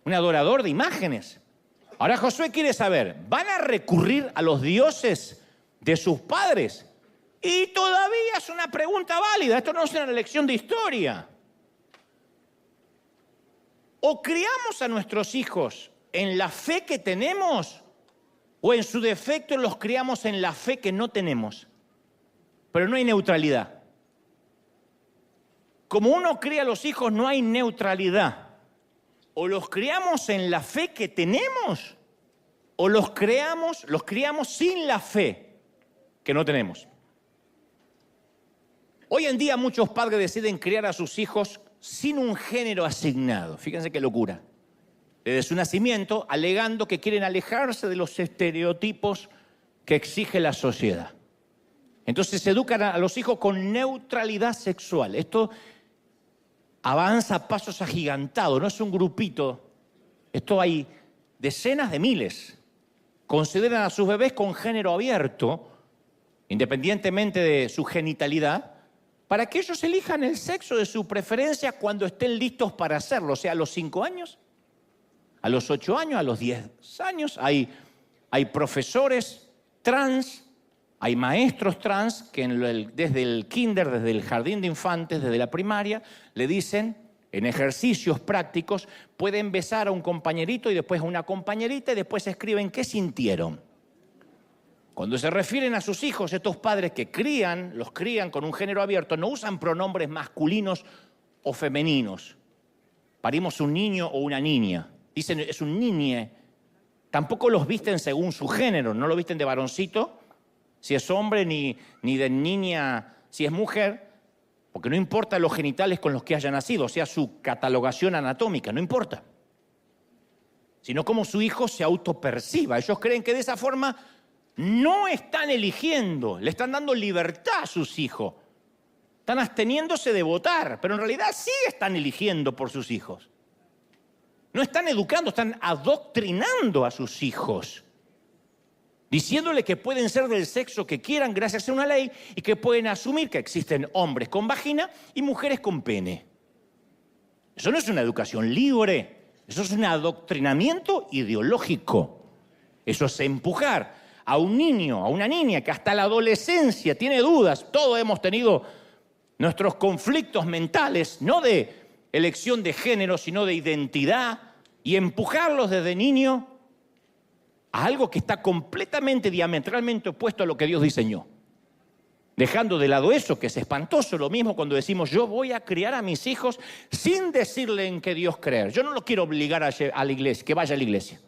un adorador de imágenes. Ahora Josué quiere saber, ¿van a recurrir a los dioses de sus padres? Y todavía es una pregunta válida, esto no es una lección de historia. O criamos a nuestros hijos en la fe que tenemos, o en su defecto los criamos en la fe que no tenemos. Pero no hay neutralidad. Como uno cría a los hijos, no hay neutralidad. O los criamos en la fe que tenemos, o los criamos sin la fe que no tenemos. Hoy en día muchos padres deciden criar a sus hijos sin un género asignado. Fíjense qué locura. Desde su nacimiento, alegando que quieren alejarse de los estereotipos que exige la sociedad. Entonces se educan a los hijos con neutralidad sexual. Esto avanza a pasos agigantados, no es un grupito. Esto hay decenas de miles. Consideran a sus bebés con género abierto, independientemente de su genitalidad, para que ellos elijan el sexo de su preferencia cuando estén listos para hacerlo. O sea, a los 5 años, a los 8 años, a los 10 años. Hay profesores trans, hay maestros trans que desde el kinder, desde el jardín de infantes, desde la primaria, le dicen, en ejercicios prácticos, pueden besar a un compañerito y después a una compañerita y después escriben qué sintieron. Cuando se refieren a sus hijos, estos padres que los crían con un género abierto, no usan pronombres masculinos o femeninos. Parimos un niño o una niña. Dicen, es un niñe. Tampoco los visten según su género. No lo visten de varoncito, si es hombre, ni de niña, si es mujer. Porque no importa los genitales con los que haya nacido, o sea, su catalogación anatómica, no importa. Sino cómo su hijo se autoperciba. Ellos creen que de esa forma no están eligiendo, le están dando libertad a sus hijos. Están absteniéndose de votar, pero en realidad sí están eligiendo por sus hijos. No están educando, están adoctrinando a sus hijos, diciéndole que pueden ser del sexo que quieran gracias a una ley y que pueden asumir que existen hombres con vagina y mujeres con pene. Eso no es una educación libre, eso es un adoctrinamiento ideológico. Eso es empujar a un niño, a una niña que hasta la adolescencia tiene dudas. Todos hemos tenido nuestros conflictos mentales, no de elección de género, sino de identidad, y empujarlos desde niño a algo que está completamente, diametralmente opuesto a lo que Dios diseñó. Dejando de lado eso, que es espantoso, lo mismo cuando decimos, yo voy a criar a mis hijos sin decirle en qué Dios creer. Yo no los quiero obligar a la iglesia, que vaya a la iglesia.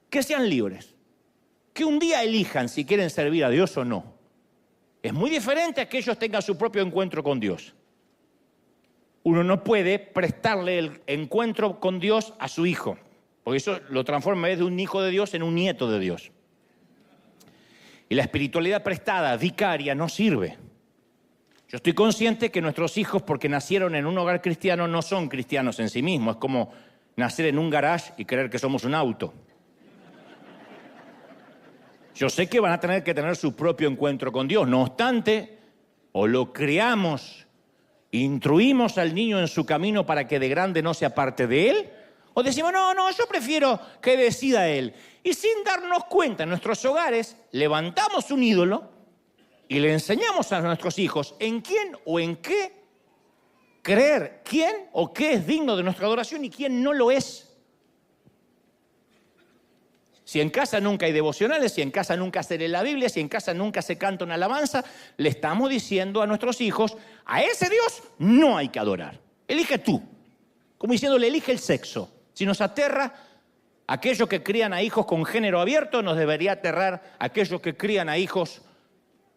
Que sean libres. Que un día elijan si quieren servir a Dios o no. Es muy diferente a que ellos tengan su propio encuentro con Dios. uno no puede prestarle el encuentro con Dios a su hijo, porque eso lo transforma de un hijo de Dios en un nieto de Dios. Y la espiritualidad prestada, vicaria, no sirve. Yo estoy consciente que nuestros hijos, porque nacieron en un hogar cristiano, no son cristianos en sí mismos. Es como nacer en un garage y creer que somos un auto. Yo sé que van a tener que tener su propio encuentro con Dios. No obstante, o lo criamos, instruimos al niño en su camino para que de grande no se aparte de él, o decimos, no, yo prefiero que decida él. Y sin darnos cuenta, en nuestros hogares levantamos un ídolo y le enseñamos a nuestros hijos en quién o en qué creer, quién o qué es digno de nuestra adoración y quién no lo es. Si en casa nunca hay devocionales, si en casa nunca se lee la Biblia, si en casa nunca se canta una alabanza, le estamos diciendo a nuestros hijos, a ese Dios no hay que adorar. Elige tú. Como diciéndole, elige el sexo. Si nos aterra aquellos que crían a hijos con género abierto, nos debería aterrar aquellos que crían a hijos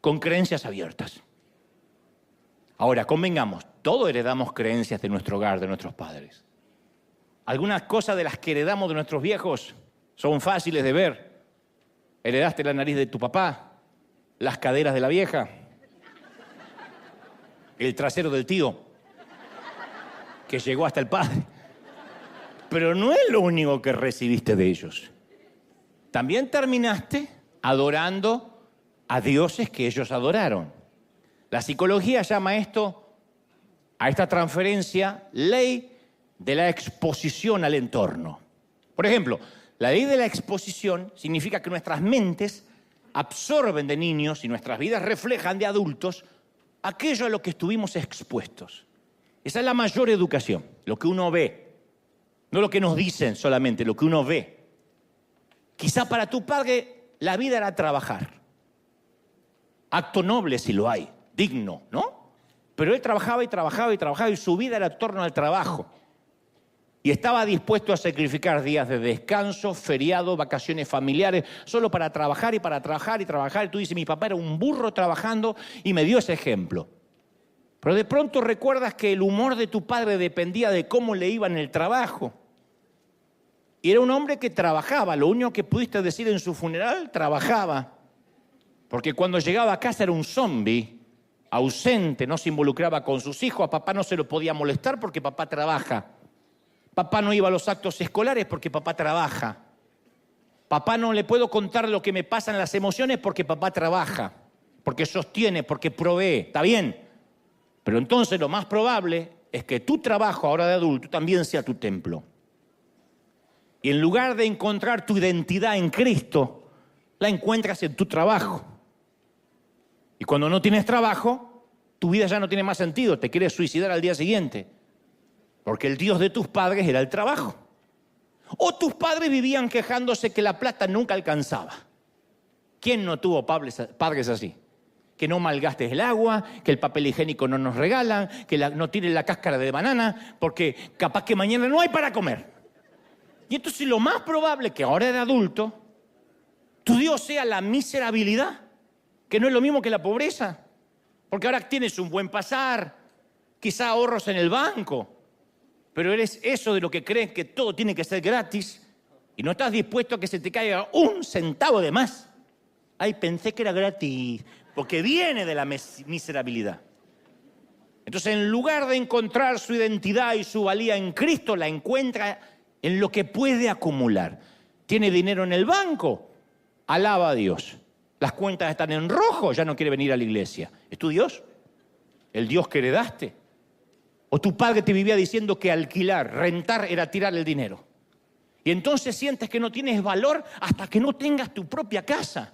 con creencias abiertas. Ahora, convengamos, todos heredamos creencias de nuestro hogar, de nuestros padres. Algunas cosas de las que heredamos de nuestros viejos son fáciles de ver. Heredaste la nariz de tu papá, las caderas de la vieja, el trasero del tío, que llegó hasta el padre. Pero no es lo único que recibiste de ellos. También terminaste adorando a dioses que ellos adoraron. La psicología llama a esta transferencia, ley de la exposición al entorno. Por ejemplo, la ley de la exposición significa que nuestras mentes absorben de niños y nuestras vidas reflejan de adultos aquello a lo que estuvimos expuestos. Esa es la mayor educación, lo que uno ve. No lo que nos dicen solamente, lo que uno ve. Quizá para tu padre la vida era trabajar. Acto noble si lo hay, digno, ¿no? Pero él trabajaba y trabajaba y trabajaba y su vida era en torno al trabajo. Y estaba dispuesto a sacrificar días de descanso, feriados, vacaciones familiares, solo para trabajar y para trabajar y trabajar. Y tú dices, mi papá era un burro trabajando y me dio ese ejemplo. Pero de pronto recuerdas que el humor de tu padre dependía de cómo le iba en el trabajo. Y era un hombre que trabajaba, lo único que pudiste decir en su funeral, trabajaba. Porque cuando llegaba a casa era un zombi, ausente, no se involucraba con sus hijos, a papá no se lo podía molestar porque papá trabaja. Papá no iba a los actos escolares porque papá trabaja. Papá no le puedo contar lo que me pasa en las emociones porque papá trabaja, porque sostiene, porque provee. ¿Está bien? Pero entonces lo más probable es que tu trabajo ahora de adulto también sea tu templo. Y en lugar de encontrar tu identidad en Cristo, la encuentras en tu trabajo. Y cuando no tienes trabajo, tu vida ya no tiene más sentido, te quieres suicidar al día siguiente. Porque el Dios de tus padres era el trabajo. O tus padres vivían quejándose que la plata nunca alcanzaba. ¿Quién no tuvo padres así? Que no malgastes el agua, que el papel higiénico no nos regalan, que no tires la cáscara de banana, porque capaz que mañana no hay para comer. Y entonces lo más probable es que ahora de adulto, tu Dios sea la miserabilidad, que no es lo mismo que la pobreza. Porque ahora tienes un buen pasar, quizá ahorros en el banco, pero eres eso de lo que crees que todo tiene que ser gratis y no estás dispuesto a que se te caiga un centavo de más. Ay, pensé que era gratis, porque viene de la miserabilidad. Entonces, en lugar de encontrar su identidad y su valía en Cristo, la encuentra en lo que puede acumular. ¿Tiene dinero en el banco? Alaba a Dios. Las cuentas están en rojo, ya no quiere venir a la iglesia. ¿Es tu Dios? ¿El Dios que heredaste? ¿O tu padre te vivía diciendo que alquilar, rentar era tirar el dinero? Y entonces sientes que no tienes valor hasta que no tengas tu propia casa.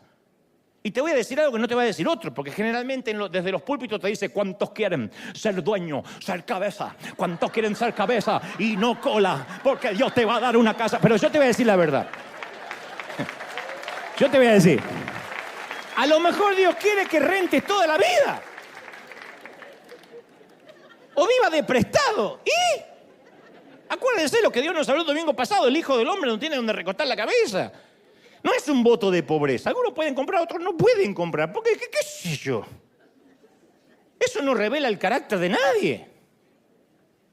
Y te voy a decir algo que no te va a decir otro, porque generalmente desde los púlpitos te dice cuántos quieren ser dueño, ser cabeza, cuántos quieren ser cabeza y no cola, porque Dios te va a dar una casa. Pero yo te voy a decir la verdad. Yo te voy a decir, a lo mejor Dios quiere que rentes toda la vida. O viva de prestado. ¿Y? Acuérdense lo que Dios nos habló el domingo pasado, el Hijo del Hombre no tiene donde recostar la cabeza. No es un voto de pobreza. Algunos pueden comprar, otros no pueden comprar. Porque, ¿qué sé yo? Eso no revela el carácter de nadie.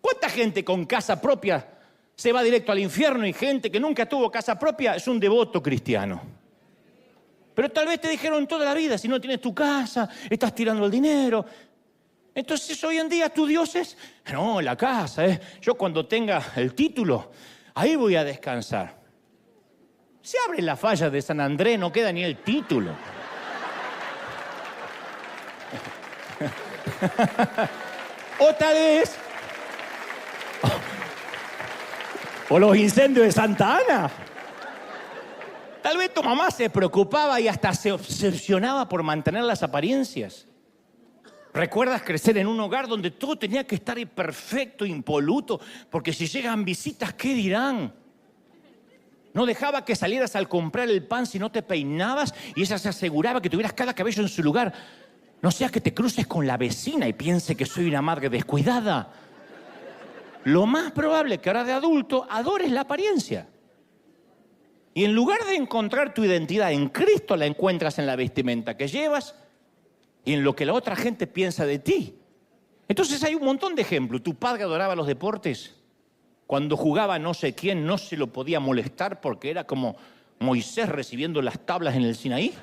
¿Cuánta gente con casa propia se va directo al infierno y gente que nunca tuvo casa propia es un devoto cristiano? Pero tal vez te dijeron toda la vida, si no tienes tu casa, estás tirando el dinero. Entonces hoy en día tu Dios es, no, la casa, yo cuando tenga el título, ahí voy a descansar. Se abre la falla de San Andrés, no queda ni el título. O tal vez, o los incendios de Santa Ana. Tal vez tu mamá se preocupaba y hasta se obsesionaba por mantener las apariencias. ¿Recuerdas crecer en un hogar donde todo tenía que estar perfecto, impoluto? Porque si llegan visitas, ¿qué dirán? No dejaba que salieras al comprar el pan si no te peinabas y ella se aseguraba que tuvieras cada cabello en su lugar. No sea que te cruces con la vecina y piense que soy una madre descuidada. Lo más probable es que ahora de adulto adores la apariencia. Y en lugar de encontrar tu identidad en Cristo, la encuentras en la vestimenta que llevas y en lo que la otra gente piensa de ti. Entonces hay un montón de ejemplos. Tu padre adoraba los deportes. Cuando jugaba no sé quién, no se lo podía molestar porque era como Moisés recibiendo las tablas en el Sinaí.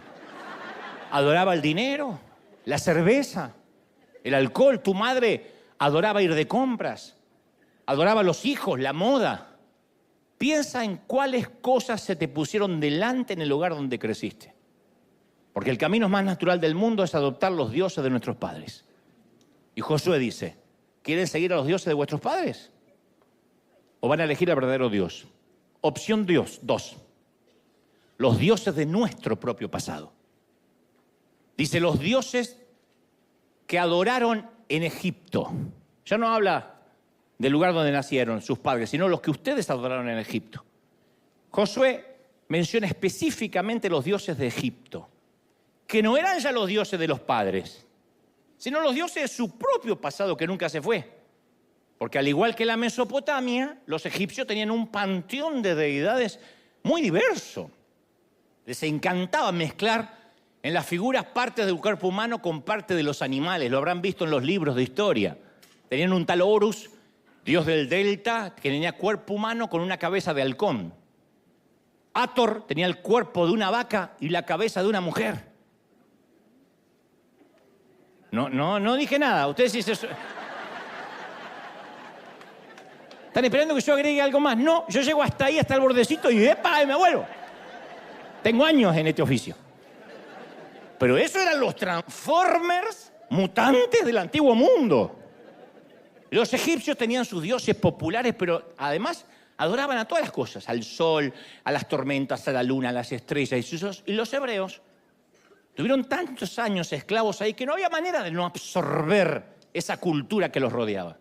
Adoraba el dinero, la cerveza, el alcohol. Tu madre adoraba ir de compras. Adoraba a los hijos, la moda. Piensa en cuáles cosas se te pusieron delante en el lugar donde creciste. Porque el camino más natural del mundo es adoptar los dioses de nuestros padres. Y Josué dice, ¿quieren seguir a los dioses de vuestros padres? ¿O van a elegir al verdadero Dios? Opción 2. Los dioses de nuestro propio pasado. Dice, los dioses que adoraron en Egipto. Ya no habla del lugar donde nacieron sus padres, sino los que ustedes adoraron en Egipto. Josué menciona específicamente los dioses de Egipto, que no eran ya los dioses de los padres, sino los dioses de su propio pasado que nunca se fue. Porque al igual que la Mesopotamia, los egipcios tenían un panteón de deidades muy diverso. Les encantaba mezclar en las figuras partes del cuerpo humano con parte de los animales. Lo habrán visto en los libros de historia. Tenían un tal Horus, dios del delta, que tenía cuerpo humano con una cabeza de halcón. Hathor tenía el cuerpo de una vaca y la cabeza de una mujer. No dije nada. Ustedes dicen... ¿Están esperando que yo agregue algo más? No, yo llego hasta ahí, hasta el bordecito y ¡epa! Y me vuelvo. Tengo años en este oficio. Pero eso eran los Transformers mutantes del antiguo mundo. Los egipcios tenían sus dioses populares, pero además adoraban a todas las cosas, al sol, a las tormentas, a la luna, a las estrellas. Y los hebreos tuvieron tantos años esclavos ahí que no había manera de no absorber esa cultura que los rodeaba.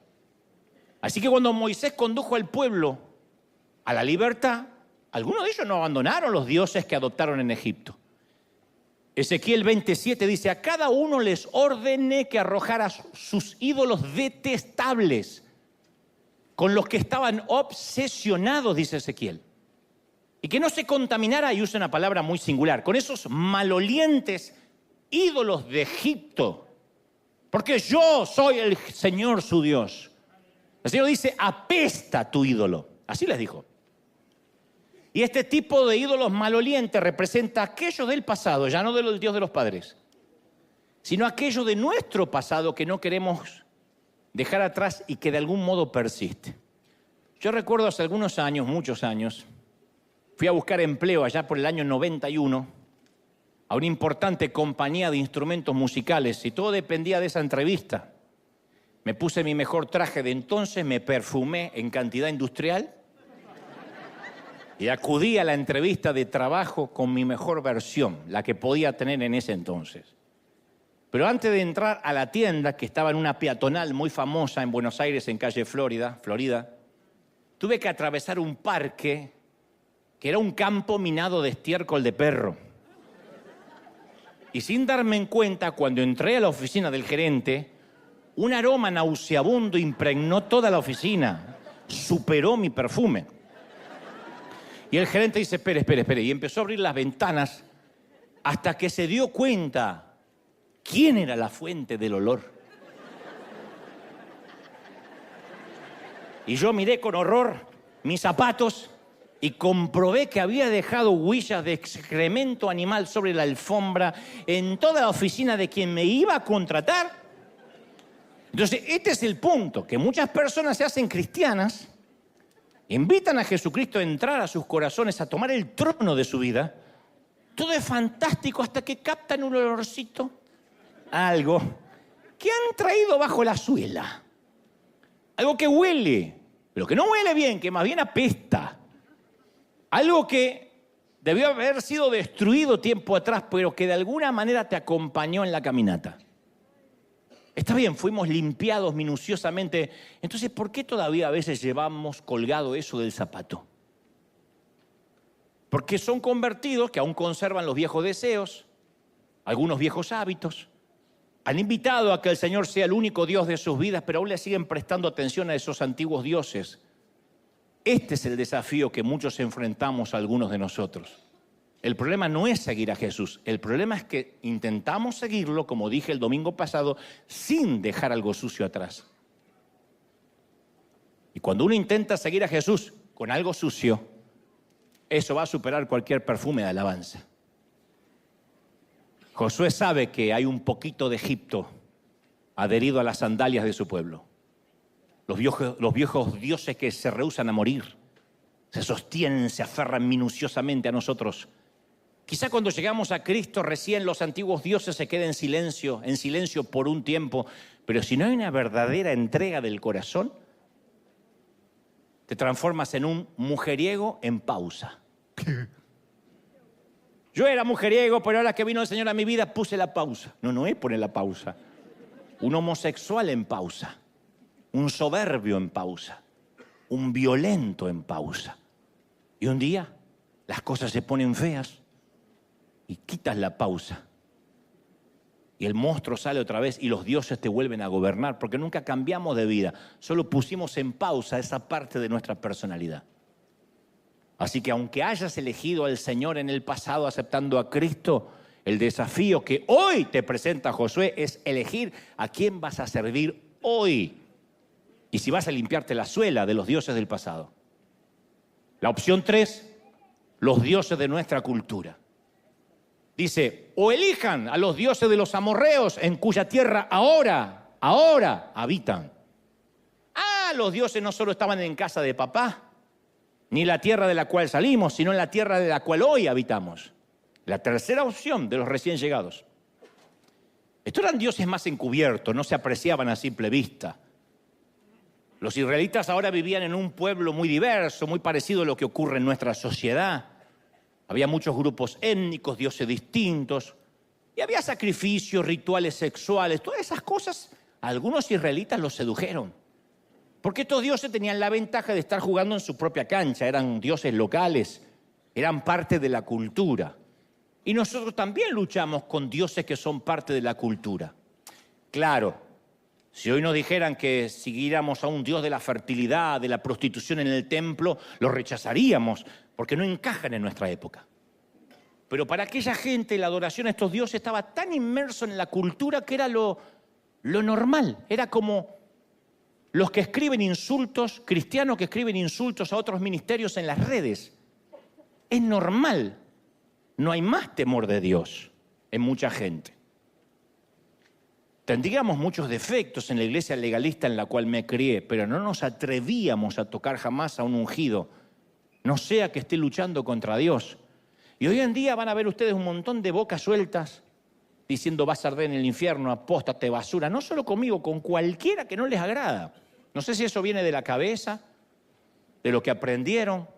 Así que cuando Moisés condujo al pueblo a la libertad, algunos de ellos no abandonaron los dioses que adoptaron en Egipto. Ezequiel 27 dice, a cada uno les ordené que arrojara sus ídolos detestables con los que estaban obsesionados, dice Ezequiel. Y que no se contaminara, y usa una palabra muy singular, con esos malolientes ídolos de Egipto. Porque yo soy el Señor su Dios. El Señor dice, apesta tu ídolo. Así les dijo. Y este tipo de ídolos malolientes representa aquello del pasado, ya no del Dios de los padres, sino aquello de nuestro pasado que no queremos dejar atrás y que de algún modo persiste. Yo recuerdo hace algunos años, muchos años, fui a buscar empleo allá por el año 91 a una importante compañía de instrumentos musicales y todo dependía de esa entrevista. Me puse mi mejor traje de entonces, me perfumé en cantidad industrial y acudí a la entrevista de trabajo con mi mejor versión, la que podía tener en ese entonces. Pero antes de entrar a la tienda, que estaba en una peatonal muy famosa en Buenos Aires, en calle Florida, tuve que atravesar un parque que era un campo minado de estiércol de perro. Y sin darme cuenta, cuando entré a la oficina del gerente, un aroma nauseabundo impregnó toda la oficina, superó mi perfume. Y el gerente dice, espere, y empezó a abrir las ventanas hasta que se dio cuenta quién era la fuente del olor. Y yo miré con horror mis zapatos y comprobé que había dejado huellas de excremento animal sobre la alfombra en toda la oficina de quien me iba a contratar. Entonces, este es el punto, que muchas personas se hacen cristianas, invitan a Jesucristo a entrar a sus corazones, a tomar el trono de su vida. Todo es fantástico hasta que captan un olorcito, algo que han traído bajo la suela. Algo que huele, pero que no huele bien, que más bien apesta. Algo que debió haber sido destruido tiempo atrás, pero que de alguna manera te acompañó en la caminata. Está bien, fuimos limpiados minuciosamente. Entonces, ¿por qué todavía a veces llevamos colgado eso del zapato? Porque son convertidos que aún conservan los viejos deseos, algunos viejos hábitos. Han invitado a que el Señor sea el único Dios de sus vidas, pero aún le siguen prestando atención a esos antiguos dioses. Este es el desafío que muchos enfrentamos a algunos de nosotros. El problema no es seguir a Jesús, el problema es que intentamos seguirlo, como dije el domingo pasado, sin dejar algo sucio atrás. Y cuando uno intenta seguir a Jesús con algo sucio, eso va a superar cualquier perfume de alabanza. Josué sabe que hay un poquito de Egipto adherido a las sandalias de su pueblo. Los viejos dioses que se rehúsan a morir, se sostienen, se aferran minuciosamente a nosotros. Quizá cuando llegamos a Cristo recién los antiguos dioses se queden en silencio por un tiempo, pero si no hay una verdadera entrega del corazón, te transformas en un mujeriego en pausa. Yo era mujeriego, pero ahora que vino el Señor a mi vida puse la pausa. No es poner la pausa. Un homosexual en pausa. Un soberbio en pausa, un violento en pausa. Y un día las cosas se ponen feas y quitas la pausa. Y el monstruo sale otra vez y los dioses te vuelven a gobernar porque nunca cambiamos de vida, solo pusimos en pausa esa parte de nuestra personalidad. Así que aunque hayas elegido al Señor en el pasado aceptando a Cristo, el desafío que hoy te presenta Josué es elegir a quién vas a servir hoy. Y si vas a limpiarte la suela de los dioses del pasado. La opción 3, los dioses de nuestra cultura. Dice, o elijan a los dioses de los amorreos en cuya tierra ahora habitan. Los dioses no solo estaban en casa de papá, ni la tierra de la cual salimos, sino en la tierra de la cual hoy habitamos. La tercera opción de los recién llegados. Estos eran dioses más encubiertos, no se apreciaban a simple vista. Los israelitas ahora vivían en un pueblo muy diverso, muy parecido a lo que ocurre en nuestra sociedad. Había muchos grupos étnicos, dioses distintos, y había sacrificios, rituales sexuales, todas esas cosas. A algunos israelitas los sedujeron, porque estos dioses tenían la ventaja de estar jugando en su propia cancha, eran dioses locales, eran parte de la cultura. Y nosotros también luchamos con dioses que son parte de la cultura. Claro. Si hoy nos dijeran que siguiéramos a un Dios de la fertilidad, de la prostitución en el templo, lo rechazaríamos porque no encajan en nuestra época. Pero para aquella gente la adoración a estos dioses estaba tan inmerso en la cultura que era lo normal. Era como los que escriben insultos, cristianos que escriben insultos a otros ministerios en las redes. Es normal. No hay más temor de Dios en mucha gente. Tendríamos muchos defectos en la iglesia legalista en la cual me crié, pero no nos atrevíamos a tocar jamás a un ungido, no sea que esté luchando contra Dios. Y hoy en día van a ver ustedes un montón de bocas sueltas diciendo vas a arder en el infierno, apóstate, basura, no solo conmigo, con cualquiera que no les agrada. No sé si eso viene de la cabeza, de lo que aprendieron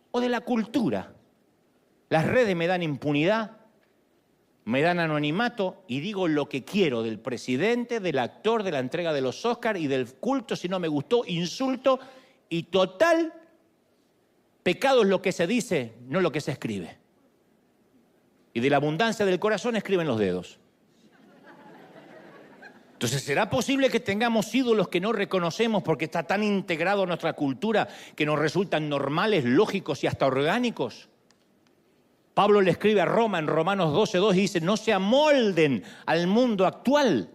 o de la cultura. Las redes me dan impunidad, me dan anonimato y digo lo que quiero del presidente, del actor, de la entrega de los Oscars y del culto. Si no me gustó, insulto y total, pecado es lo que se dice, no lo que se escribe. Y de la abundancia del corazón escriben los dedos. Entonces, ¿será posible que tengamos ídolos que no reconocemos porque está tan integrado a nuestra cultura que nos resultan normales, lógicos y hasta orgánicos? Pablo le escribe a Roma en Romanos 12:2 y dice, no se amolden al mundo actual,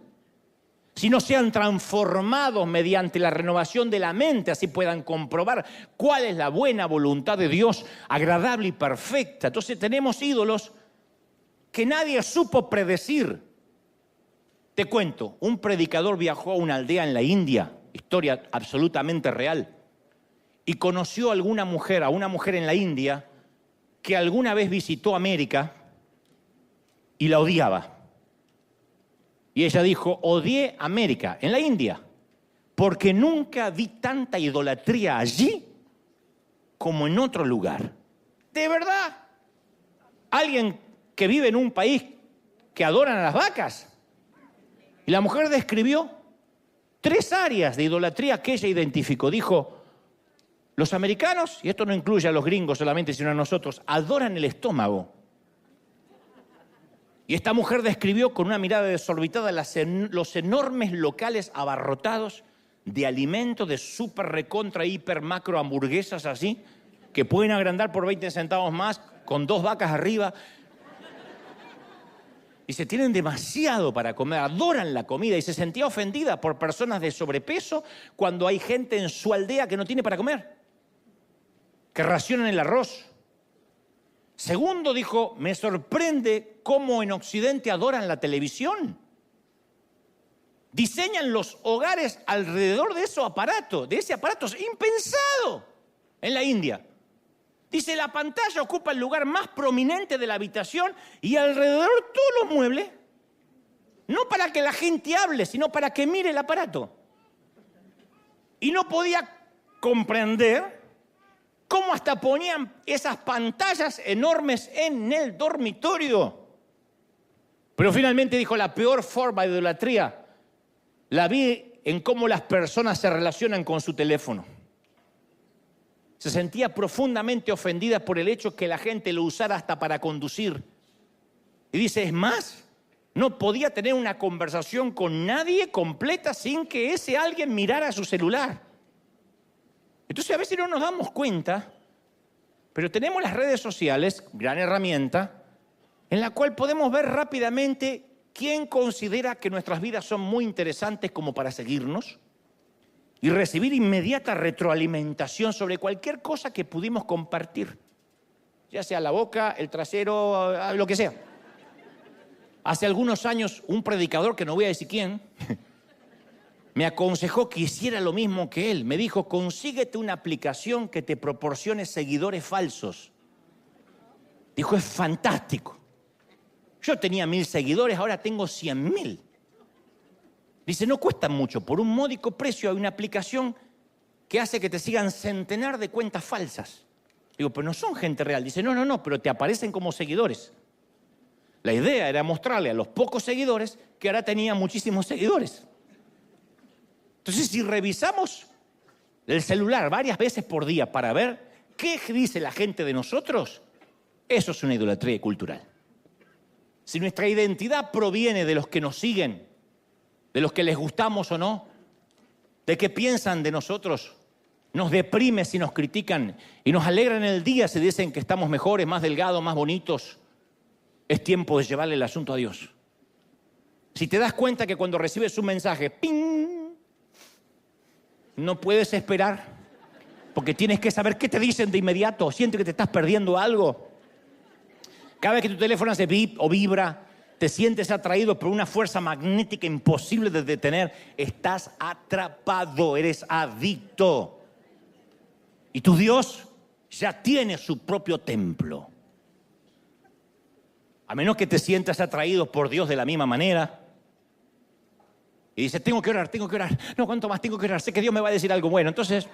sino sean transformados mediante la renovación de la mente, así puedan comprobar cuál es la buena voluntad de Dios, agradable y perfecta. Entonces tenemos ídolos que nadie supo predecir. Te cuento, un predicador viajó a una aldea en la India, historia absolutamente real, y conoció a una mujer en la India que alguna vez visitó América y la odiaba. Y ella dijo, odié América, en la India, porque nunca vi tanta idolatría allí como en otro lugar. ¿De verdad? ¿Alguien que vive en un país que adoran a las vacas? Y la mujer describió 3 áreas de idolatría que ella identificó. Dijo, los americanos, y esto no incluye a los gringos solamente, sino a nosotros, adoran el estómago. Y esta mujer describió con una mirada desorbitada los enormes locales abarrotados de alimentos, de súper recontra, hiper, macro hamburguesas así, que pueden agrandar por 20 centavos más, con 2 vacas arriba. Y se tienen demasiado para comer, adoran la comida. Y se sentía ofendida por personas de sobrepeso cuando hay gente en su aldea que no tiene para comer, que racionan el arroz. Segundo, dijo, me sorprende cómo en Occidente adoran la televisión. Diseñan los hogares alrededor de ese aparato. Es impensado en la India. Dice, la pantalla ocupa el lugar más prominente de la habitación y alrededor todos los muebles. No para que la gente hable, sino para que mire el aparato. Y no podía comprender cómo hasta ponían esas pantallas enormes en el dormitorio. Pero finalmente dijo, la peor forma de idolatría la vi en cómo las personas se relacionan con su teléfono. Se sentía profundamente ofendida por el hecho que la gente lo usara hasta para conducir. Y dice, es más, no podía tener una conversación con nadie completa sin que ese alguien mirara su celular. Entonces a veces no nos damos cuenta, pero tenemos las redes sociales, gran herramienta, en la cual podemos ver rápidamente quién considera que nuestras vidas son muy interesantes como para seguirnos y recibir inmediata retroalimentación sobre cualquier cosa que pudimos compartir, ya sea la boca, el trasero, lo que sea. Hace algunos años, un predicador, que no voy a decir quién, me aconsejó que hiciera lo mismo que él. Me dijo, consíguete una aplicación que te proporcione seguidores falsos. Dijo, es fantástico. Yo tenía 1000 seguidores, ahora tengo 100.000. Dice, no cuesta mucho. Por un módico precio hay una aplicación que hace que te sigan centenar de cuentas falsas. Digo, pero no son gente real. Dice, no, pero te aparecen como seguidores. La idea era mostrarle a los pocos seguidores que ahora tenía muchísimos seguidores. Entonces, si revisamos el celular varias veces por día para ver qué dice la gente de nosotros, eso es una idolatría cultural. Si nuestra identidad proviene de los que nos siguen, de los que les gustamos o no, de qué piensan de nosotros, nos deprime si nos critican y nos alegra en el día si dicen que estamos mejores, más delgados, más bonitos, es tiempo de llevarle el asunto a Dios. Si te das cuenta que cuando recibes un mensaje, ¡ping!, no puedes esperar, porque tienes que saber qué te dicen de inmediato. Sientes que te estás perdiendo algo. Cada vez que tu teléfono hace bip o vibra, te sientes atraído por una fuerza magnética imposible de detener. Estás atrapado, eres adicto. Y tu Dios ya tiene su propio templo. A menos que te sientas atraído por Dios de la misma manera. Y dices, tengo que orar. No, ¿cuánto más tengo que orar? Sé que Dios me va a decir algo bueno. Entonces,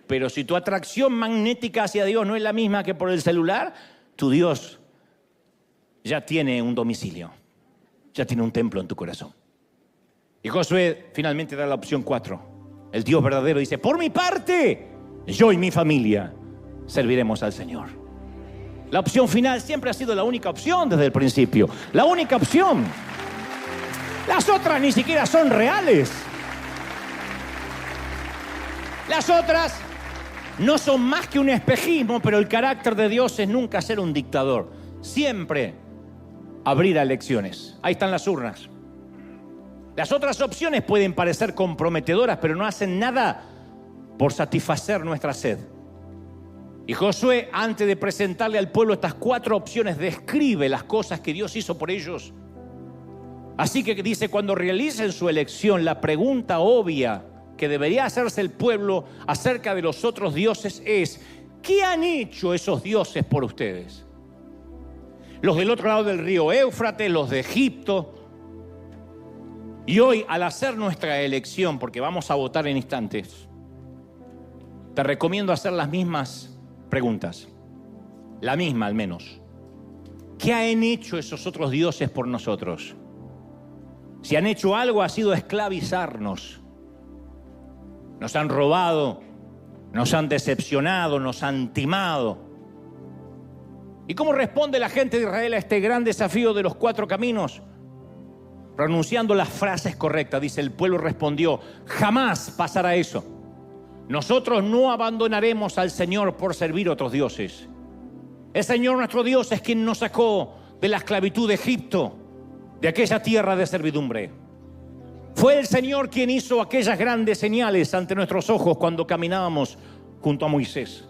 pero si tu atracción magnética hacia Dios no es la misma que por el celular, tu Dios ya tiene un domicilio, ya tiene un templo en tu corazón. Y Josué finalmente da la opción 4. El Dios verdadero dice, por mi parte, yo y mi familia serviremos al Señor. La opción final siempre ha sido la única opción desde el principio. La única opción. Las otras ni siquiera son reales. Las otras no son más que un espejismo, pero el carácter de Dios es nunca ser un dictador. Siempre abrir a elecciones. Ahí están las urnas. Las otras opciones pueden parecer comprometedoras, pero no hacen nada por satisfacer nuestra sed. Y Josué, antes de presentarle al pueblo estas 4 opciones, describe las cosas que Dios hizo por ellos. Así que dice, cuando realicen su elección, la pregunta obvia que debería hacerse el pueblo acerca de los otros dioses es: ¿qué han hecho esos dioses por ustedes? Los del otro lado del río Éufrates, los de Egipto. Y hoy, al hacer nuestra elección, porque vamos a votar en instantes, te recomiendo hacer las mismas preguntas. La misma al menos. ¿Qué han hecho esos otros dioses por nosotros? Si han hecho algo, ha sido esclavizarnos. Nos han robado, nos han decepcionado, nos han timado. ¿Y cómo responde la gente de Israel a este gran desafío de los 4 caminos? Pronunciando las frases correctas. Dice, el pueblo respondió: jamás pasará eso. Nosotros no abandonaremos al Señor por servir a otros dioses. El Señor nuestro Dios es quien nos sacó de la esclavitud de Egipto, de aquella tierra de servidumbre. Fue el Señor quien hizo aquellas grandes señales ante nuestros ojos cuando caminábamos junto a Moisés.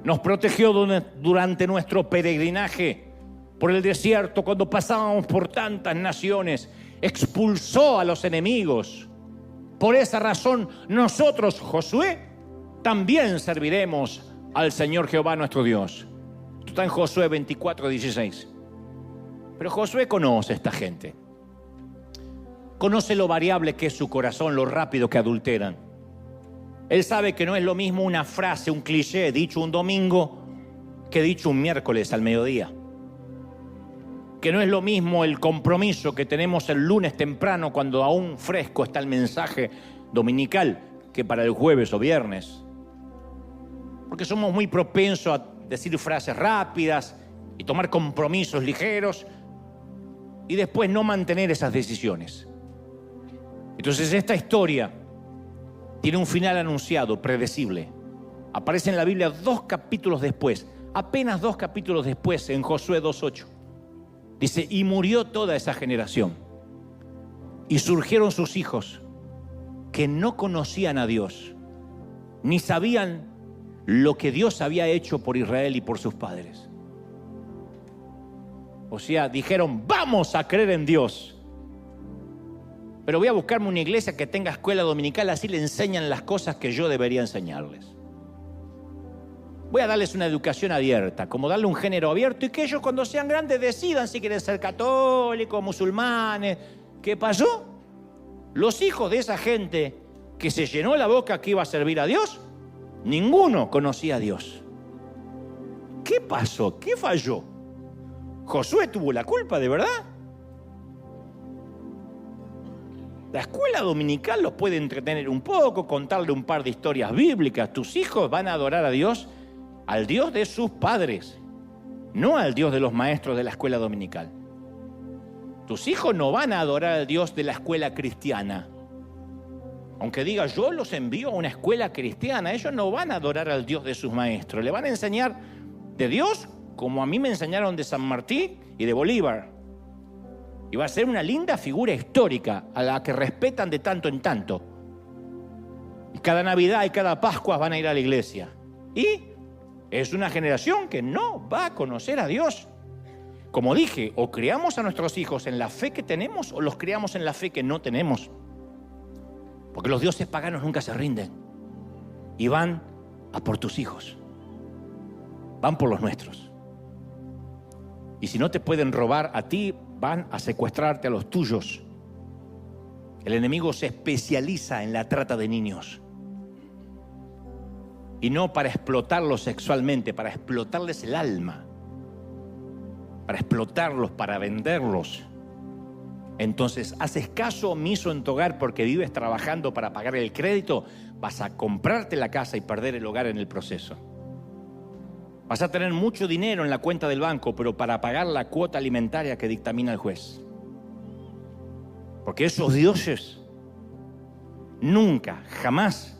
Nos protegió durante nuestro peregrinaje por el desierto, cuando pasábamos por tantas naciones. Expulsó a los enemigos. Por esa razón, nosotros, Josué, también serviremos al Señor Jehová nuestro Dios. Esto está en Josué 24:16. Pero Josué conoce a esta gente. Conoce lo variable que es su corazón, lo rápido que adulteran. Él sabe que no es lo mismo una frase, un cliché dicho un domingo que dicho un miércoles al mediodía. Que no es lo mismo el compromiso que tenemos el lunes temprano cuando aún fresco está el mensaje dominical que para el jueves o viernes. Porque somos muy propensos a decir frases rápidas y tomar compromisos ligeros y después no mantener esas decisiones. Entonces esta historia tiene un final anunciado, predecible. Aparece en la Biblia 2 capítulos después, apenas 2 capítulos después, en Josué 2:8. Dice, y murió toda esa generación, y surgieron sus hijos, que no conocían a Dios, ni sabían lo que Dios había hecho por Israel y por sus padres. O sea, dijeron, vamos a creer en Dios, pero voy a buscarme una iglesia que tenga escuela dominical, así le enseñan las cosas que yo debería enseñarles. Voy a darles una educación abierta, como darle un género abierto, y que ellos cuando sean grandes decidan si quieren ser católicos, musulmanes. ¿Qué pasó? Los hijos de esa gente que se llenó la boca que iba a servir a Dios, ninguno conocía a Dios. ¿Qué pasó? ¿Qué falló? ¿Josué tuvo la culpa de verdad? La escuela dominical los puede entretener un poco, contarle un par de historias bíblicas. Tus hijos van a adorar a Dios, al Dios de sus padres, no al Dios de los maestros de la escuela dominical. Tus hijos no van a adorar al Dios de la escuela cristiana. Aunque diga, yo los envío a una escuela cristiana, ellos no van a adorar al Dios de sus maestros. Le van a enseñar de Dios como a mí me enseñaron de San Martín y de Bolívar. Y va a ser una linda figura histórica a la que respetan de tanto en tanto. Y cada Navidad y cada Pascua van a ir a la iglesia. Y es una generación que no va a conocer a Dios. Como dije, o criamos a nuestros hijos en la fe que tenemos o los criamos en la fe que no tenemos. Porque los dioses paganos nunca se rinden. Y van a por tus hijos. Van por los nuestros. Y si no te pueden robar a ti, van a secuestrarte a los tuyos. El enemigo se especializa en la trata de niños. Y no para explotarlos sexualmente, para explotarles el alma. Para explotarlos, para venderlos. Entonces, haces caso omiso en tu hogar porque vives trabajando para pagar el crédito, vas a comprarte la casa y perder el hogar en el proceso. Vas a tener mucho dinero en la cuenta del banco, pero para pagar la cuota alimentaria que dictamina el juez. Porque esos dioses nunca, jamás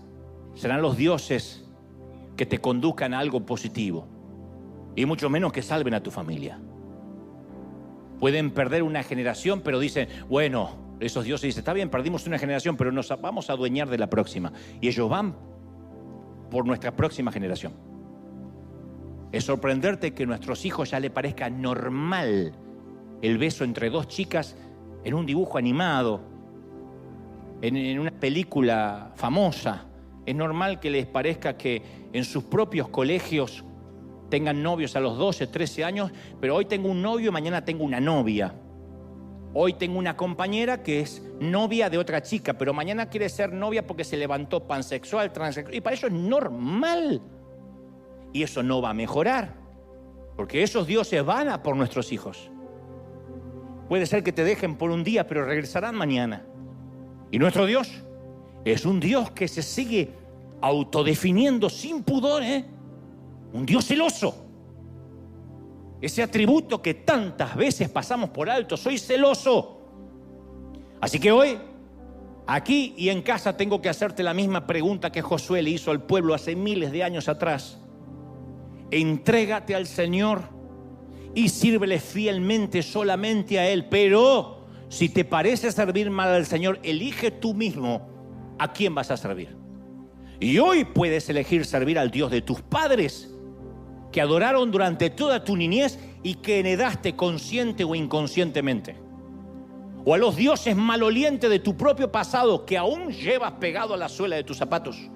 serán los dioses que te conduzcan a algo positivo. Y mucho menos que salven a tu familia. Pueden perder una generación, pero dicen, bueno, Esos dioses dicen, está bien, perdimos una generación, pero nos vamos a adueñar de la próxima. Y ellos van por nuestra próxima generación. Es sorprenderte que a nuestros hijos ya le parezca normal el beso entre dos chicas en un dibujo animado, en una película famosa. Es normal que les parezca que en sus propios colegios tengan novios a los 12, 13 años, pero hoy tengo un novio, mañana tengo una novia. Hoy tengo una compañera que es novia de otra chica, pero mañana quiere ser novia porque se levantó pansexual, transexual, y para ellos es normal. Y eso no va a mejorar, porque esos dioses van a por nuestros hijos. Puede ser que te dejen por un día, pero regresarán mañana. Y nuestro Dios es un Dios que se sigue autodefiniendo sin pudor, un Dios celoso. Ese atributo que tantas veces pasamos por alto, soy celoso. Así que hoy, aquí y en casa, tengo que hacerte la misma pregunta que Josué le hizo al pueblo hace miles de años atrás. Entrégate al Señor y sírvele fielmente solamente a Él. Pero si te parece servir mal al Señor, elige tú mismo a quién vas a servir. Y hoy puedes elegir servir al Dios de tus padres, que adoraron durante toda tu niñez y que heredaste consciente o inconscientemente. O a los dioses malolientes de tu propio pasado que aún llevas pegado a la suela de tus zapatos.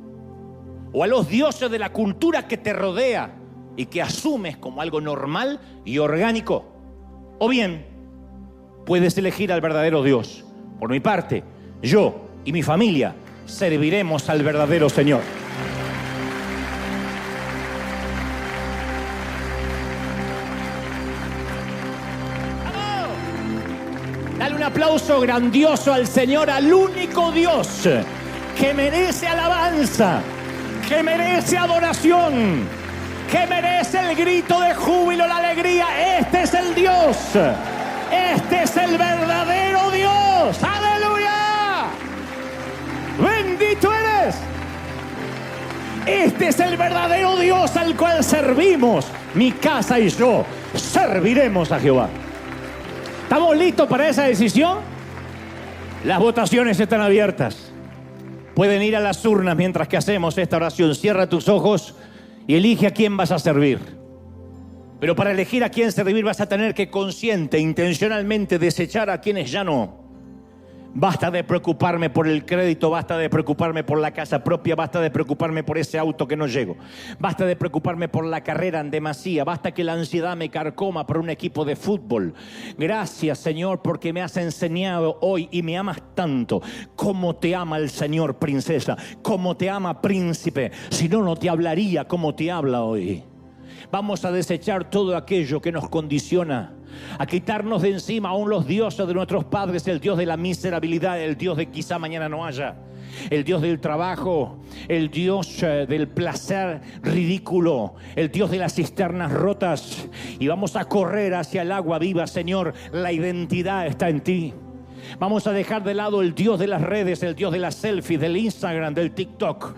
O a los dioses de la cultura que te rodea y que asumes como algo normal y orgánico. O bien, puedes elegir al verdadero Dios. Por mi parte, yo y mi familia serviremos al verdadero Señor. Dale un aplauso grandioso al Señor, al único Dios que merece alabanza, que merece adoración, que merece el grito de júbilo, la alegría. Este es el Dios, este es el verdadero Dios. ¡Aleluya! ¡Bendito eres! Este es el verdadero Dios al cual servimos. Mi casa y yo serviremos a Jehová. ¿Estamos listos para esa decisión? Las votaciones están abiertas. Pueden ir a las urnas mientras que hacemos esta oración. Cierra tus ojos y elige a quién vas a servir. Pero para elegir a quién servir vas a tener que consciente, intencionalmente desechar a quienes ya no. Basta de preocuparme por el crédito, basta de preocuparme por la casa propia, basta de preocuparme por ese auto que no llego, basta de preocuparme por la carrera en demasía, basta que la ansiedad me carcoma por un equipo de fútbol. Gracias, Señor, porque me has enseñado hoy y me amas tanto. Cómo te ama el Señor, princesa, cómo te ama, príncipe. Si no, no te hablaría como te habla hoy. Vamos a desechar todo aquello que nos condiciona, a quitarnos de encima aún los dioses de nuestros padres, el Dios de la miserabilidad, el Dios de quizá mañana no haya, el Dios del trabajo, el Dios del placer ridículo, el Dios de las cisternas rotas. Y vamos a correr hacia el agua viva, Señor. La identidad está en ti. Vamos a dejar de lado el Dios de las redes, el Dios de las selfies, del Instagram, del TikTok,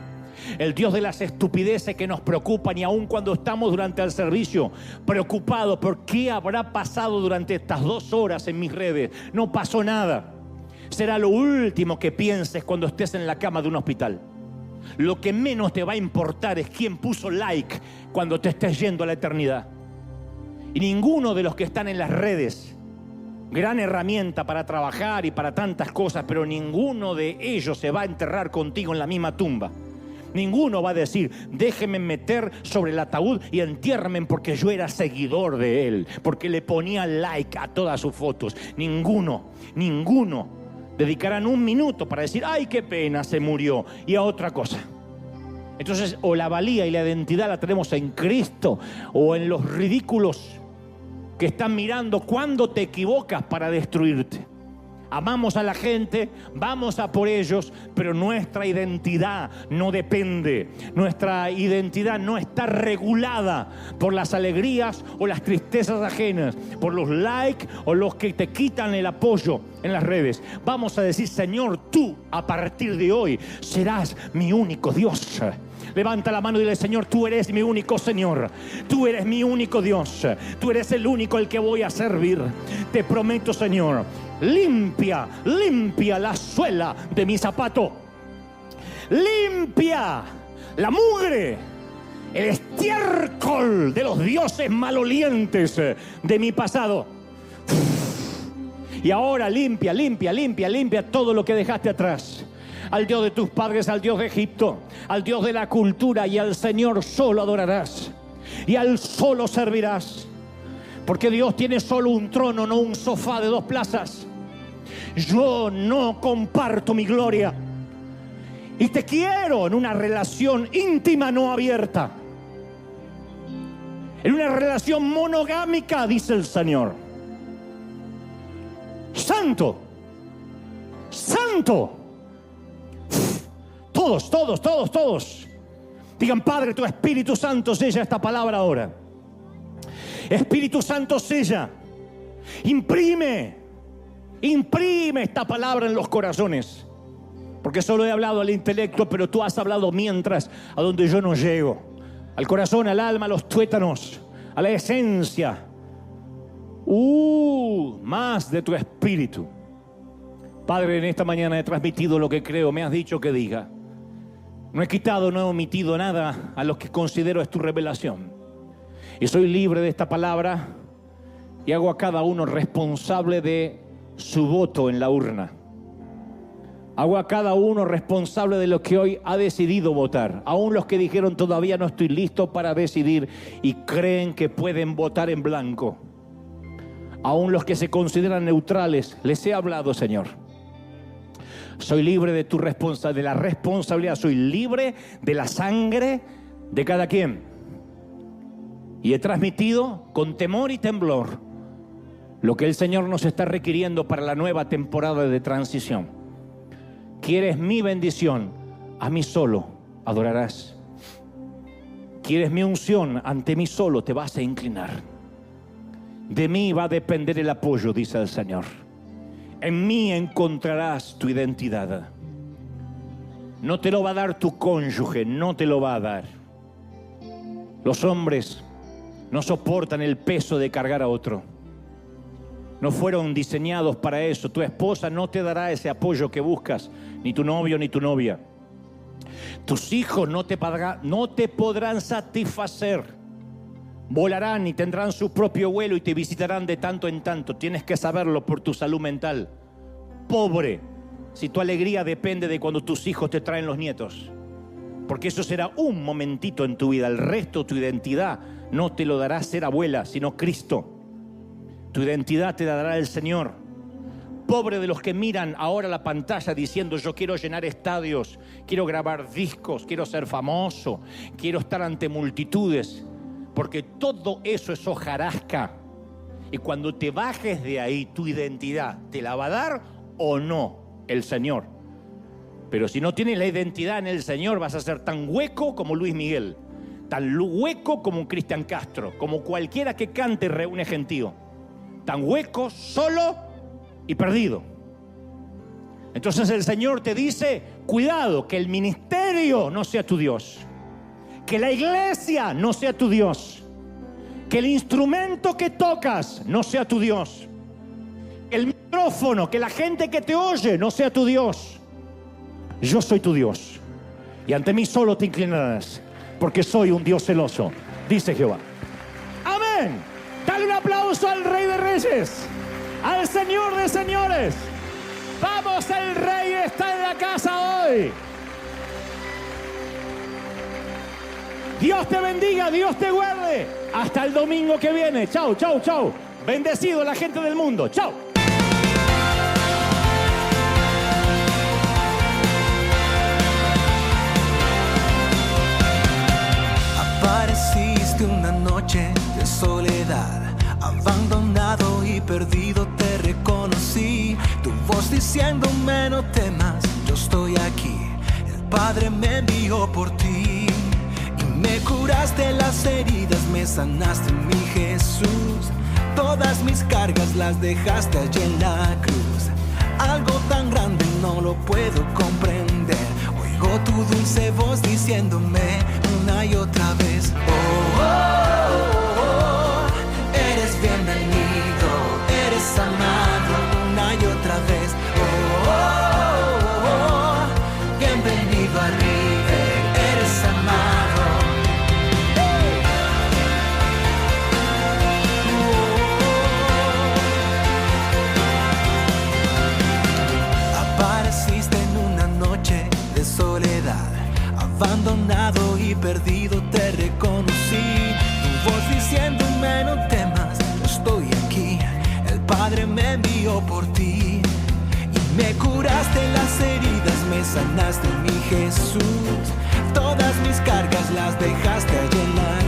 el Dios de las estupideces que nos preocupan, y aun cuando estamos durante el servicio preocupados por qué habrá pasado durante estas 2 horas en mis redes. No pasó nada. Será lo último que pienses cuando estés en la cama de un hospital. Lo que menos te va a importar es quién puso like cuando te estés yendo a la eternidad. Y ninguno de los que están en las redes, gran herramienta para trabajar y para tantas cosas, pero ninguno de ellos se va a enterrar contigo en la misma tumba. Ninguno va a decir, déjenme meter sobre el ataúd y entiérrenme porque yo era seguidor de él, porque le ponía like a todas sus fotos. Ninguno dedicarán 1 minuto para decir, ay, qué pena, se murió, y a otra cosa. Entonces, o la valía y la identidad la tenemos en Cristo, o en los ridículos que están mirando cuando te equivocas para destruirte. Amamos a la gente, vamos a por ellos, pero nuestra identidad no depende. Nuestra identidad no está regulada por las alegrías o las tristezas ajenas, por los likes o los que te quitan el apoyo en las redes. Vamos a decir, Señor, tú a partir de hoy serás mi único Dios. Levanta la mano y dile: Señor, tú eres mi único Señor. Tú eres mi único Dios. Tú eres el único al que voy a servir. Te prometo, Señor, limpia la suela de mi zapato. Limpia la mugre, el estiércol de los dioses malolientes de mi pasado. Y ahora limpia todo lo que dejaste atrás. Al Dios de tus padres, al Dios de Egipto, al Dios de la cultura, y al Señor solo adorarás y al solo servirás. Porque Dios tiene solo un trono, no un sofá de 2 plazas. Yo no comparto mi gloria. Y te quiero en una relación íntima, no abierta. En una relación monogámica, dice el Señor. Santo. Santo. Todos. Digan: Padre, tu Espíritu Santo sella esta palabra ahora. Espíritu Santo, sella. Imprime esta palabra en los corazones. Porque solo he hablado al intelecto, pero tú has hablado mientras a donde yo no llego. Al corazón, al alma, a los tuétanos, a la esencia. Más de tu Espíritu. Padre, en esta mañana he transmitido lo que creo, me has dicho que diga. No he quitado, no he omitido nada a lo que considero es tu revelación. Y soy libre de esta palabra y hago a cada uno responsable de su voto en la urna. Hago a cada uno responsable de lo que hoy ha decidido votar. Aún los que dijeron: todavía no estoy listo para decidir, y creen que pueden votar en blanco. Aún los que se consideran neutrales, les he hablado, Señor. Soy libre de de la responsabilidad. Soy libre de la sangre de cada quien. Y he transmitido con temor y temblor lo que el Señor nos está requiriendo para la nueva temporada de transición. ¿Quieres mi bendición? A mí solo adorarás. ¿Quieres mi unción? Ante mí solo te vas a inclinar. De mí va a depender el apoyo, dice el Señor. En mí encontrarás tu identidad. No te lo va a dar tu cónyuge, no te lo va a dar. Los hombres no soportan el peso de cargar a otro. No fueron diseñados para eso. Tu esposa no te dará ese apoyo que buscas, ni tu novio ni tu novia. Tus hijos no te podrán satisfacer. Volarán y tendrán su propio vuelo y te visitarán de tanto en tanto. Tienes que saberlo por tu salud mental. Pobre, si tu alegría depende de cuando tus hijos te traen los nietos. Porque eso será un momentito en tu vida. El resto, tu identidad, no te lo dará ser abuela, sino Cristo. Tu identidad te la dará el Señor. Pobre de los que miran ahora la pantalla diciendo: yo quiero llenar estadios, quiero grabar discos, quiero ser famoso, quiero estar ante multitudes. Porque todo eso es hojarasca. Y cuando te bajes de ahí, tu identidad te la va a dar o no el Señor. Pero si no tienes la identidad en el Señor, vas a ser tan hueco como Luis Miguel, tan hueco como un Cristian Castro, como cualquiera que cante Reúne Gentío. Tan hueco, solo y perdido. Entonces el Señor te dice: cuidado, que el ministerio no sea tu Dios, que la iglesia no sea tu Dios, que el instrumento que tocas no sea tu Dios, el micrófono, que la gente que te oye no sea tu Dios. Yo soy tu Dios y ante mí solo te inclinarás, porque soy un Dios celoso, dice Jehová. Amén. Dale un aplauso al Rey de Reyes, al Señor de Señores. Vamos, el Rey está en la casa hoy. Dios te bendiga, Dios te guarde. Hasta el domingo que viene. Chau, chau, chau. Bendecido la gente del mundo. Chau. Apareciste una noche de soledad, abandonado y perdido te reconocí. Tu voz diciéndome: no temas, yo estoy aquí. El Padre me envió por ti. Me curaste las heridas, me sanaste, mi Jesús. Todas mis cargas las dejaste allí en la cruz. Algo tan grande no lo puedo comprender. Oigo tu tu dulce voz diciéndome una y otra vez: oh, oh, oh, oh, eres bienvenido, eres amado una y otra vez. Oh, oh, oh, oh, bienvenido a River, eres amado. Apareciste en una noche de soledad, abandonado y perdido te reconocí. Tu voz diciéndome no temas, yo estoy aquí. El Padre me envió por ti y me curaste las heridas, me sanaste, mi Jesús. Todas mis cargas las dejaste allí en la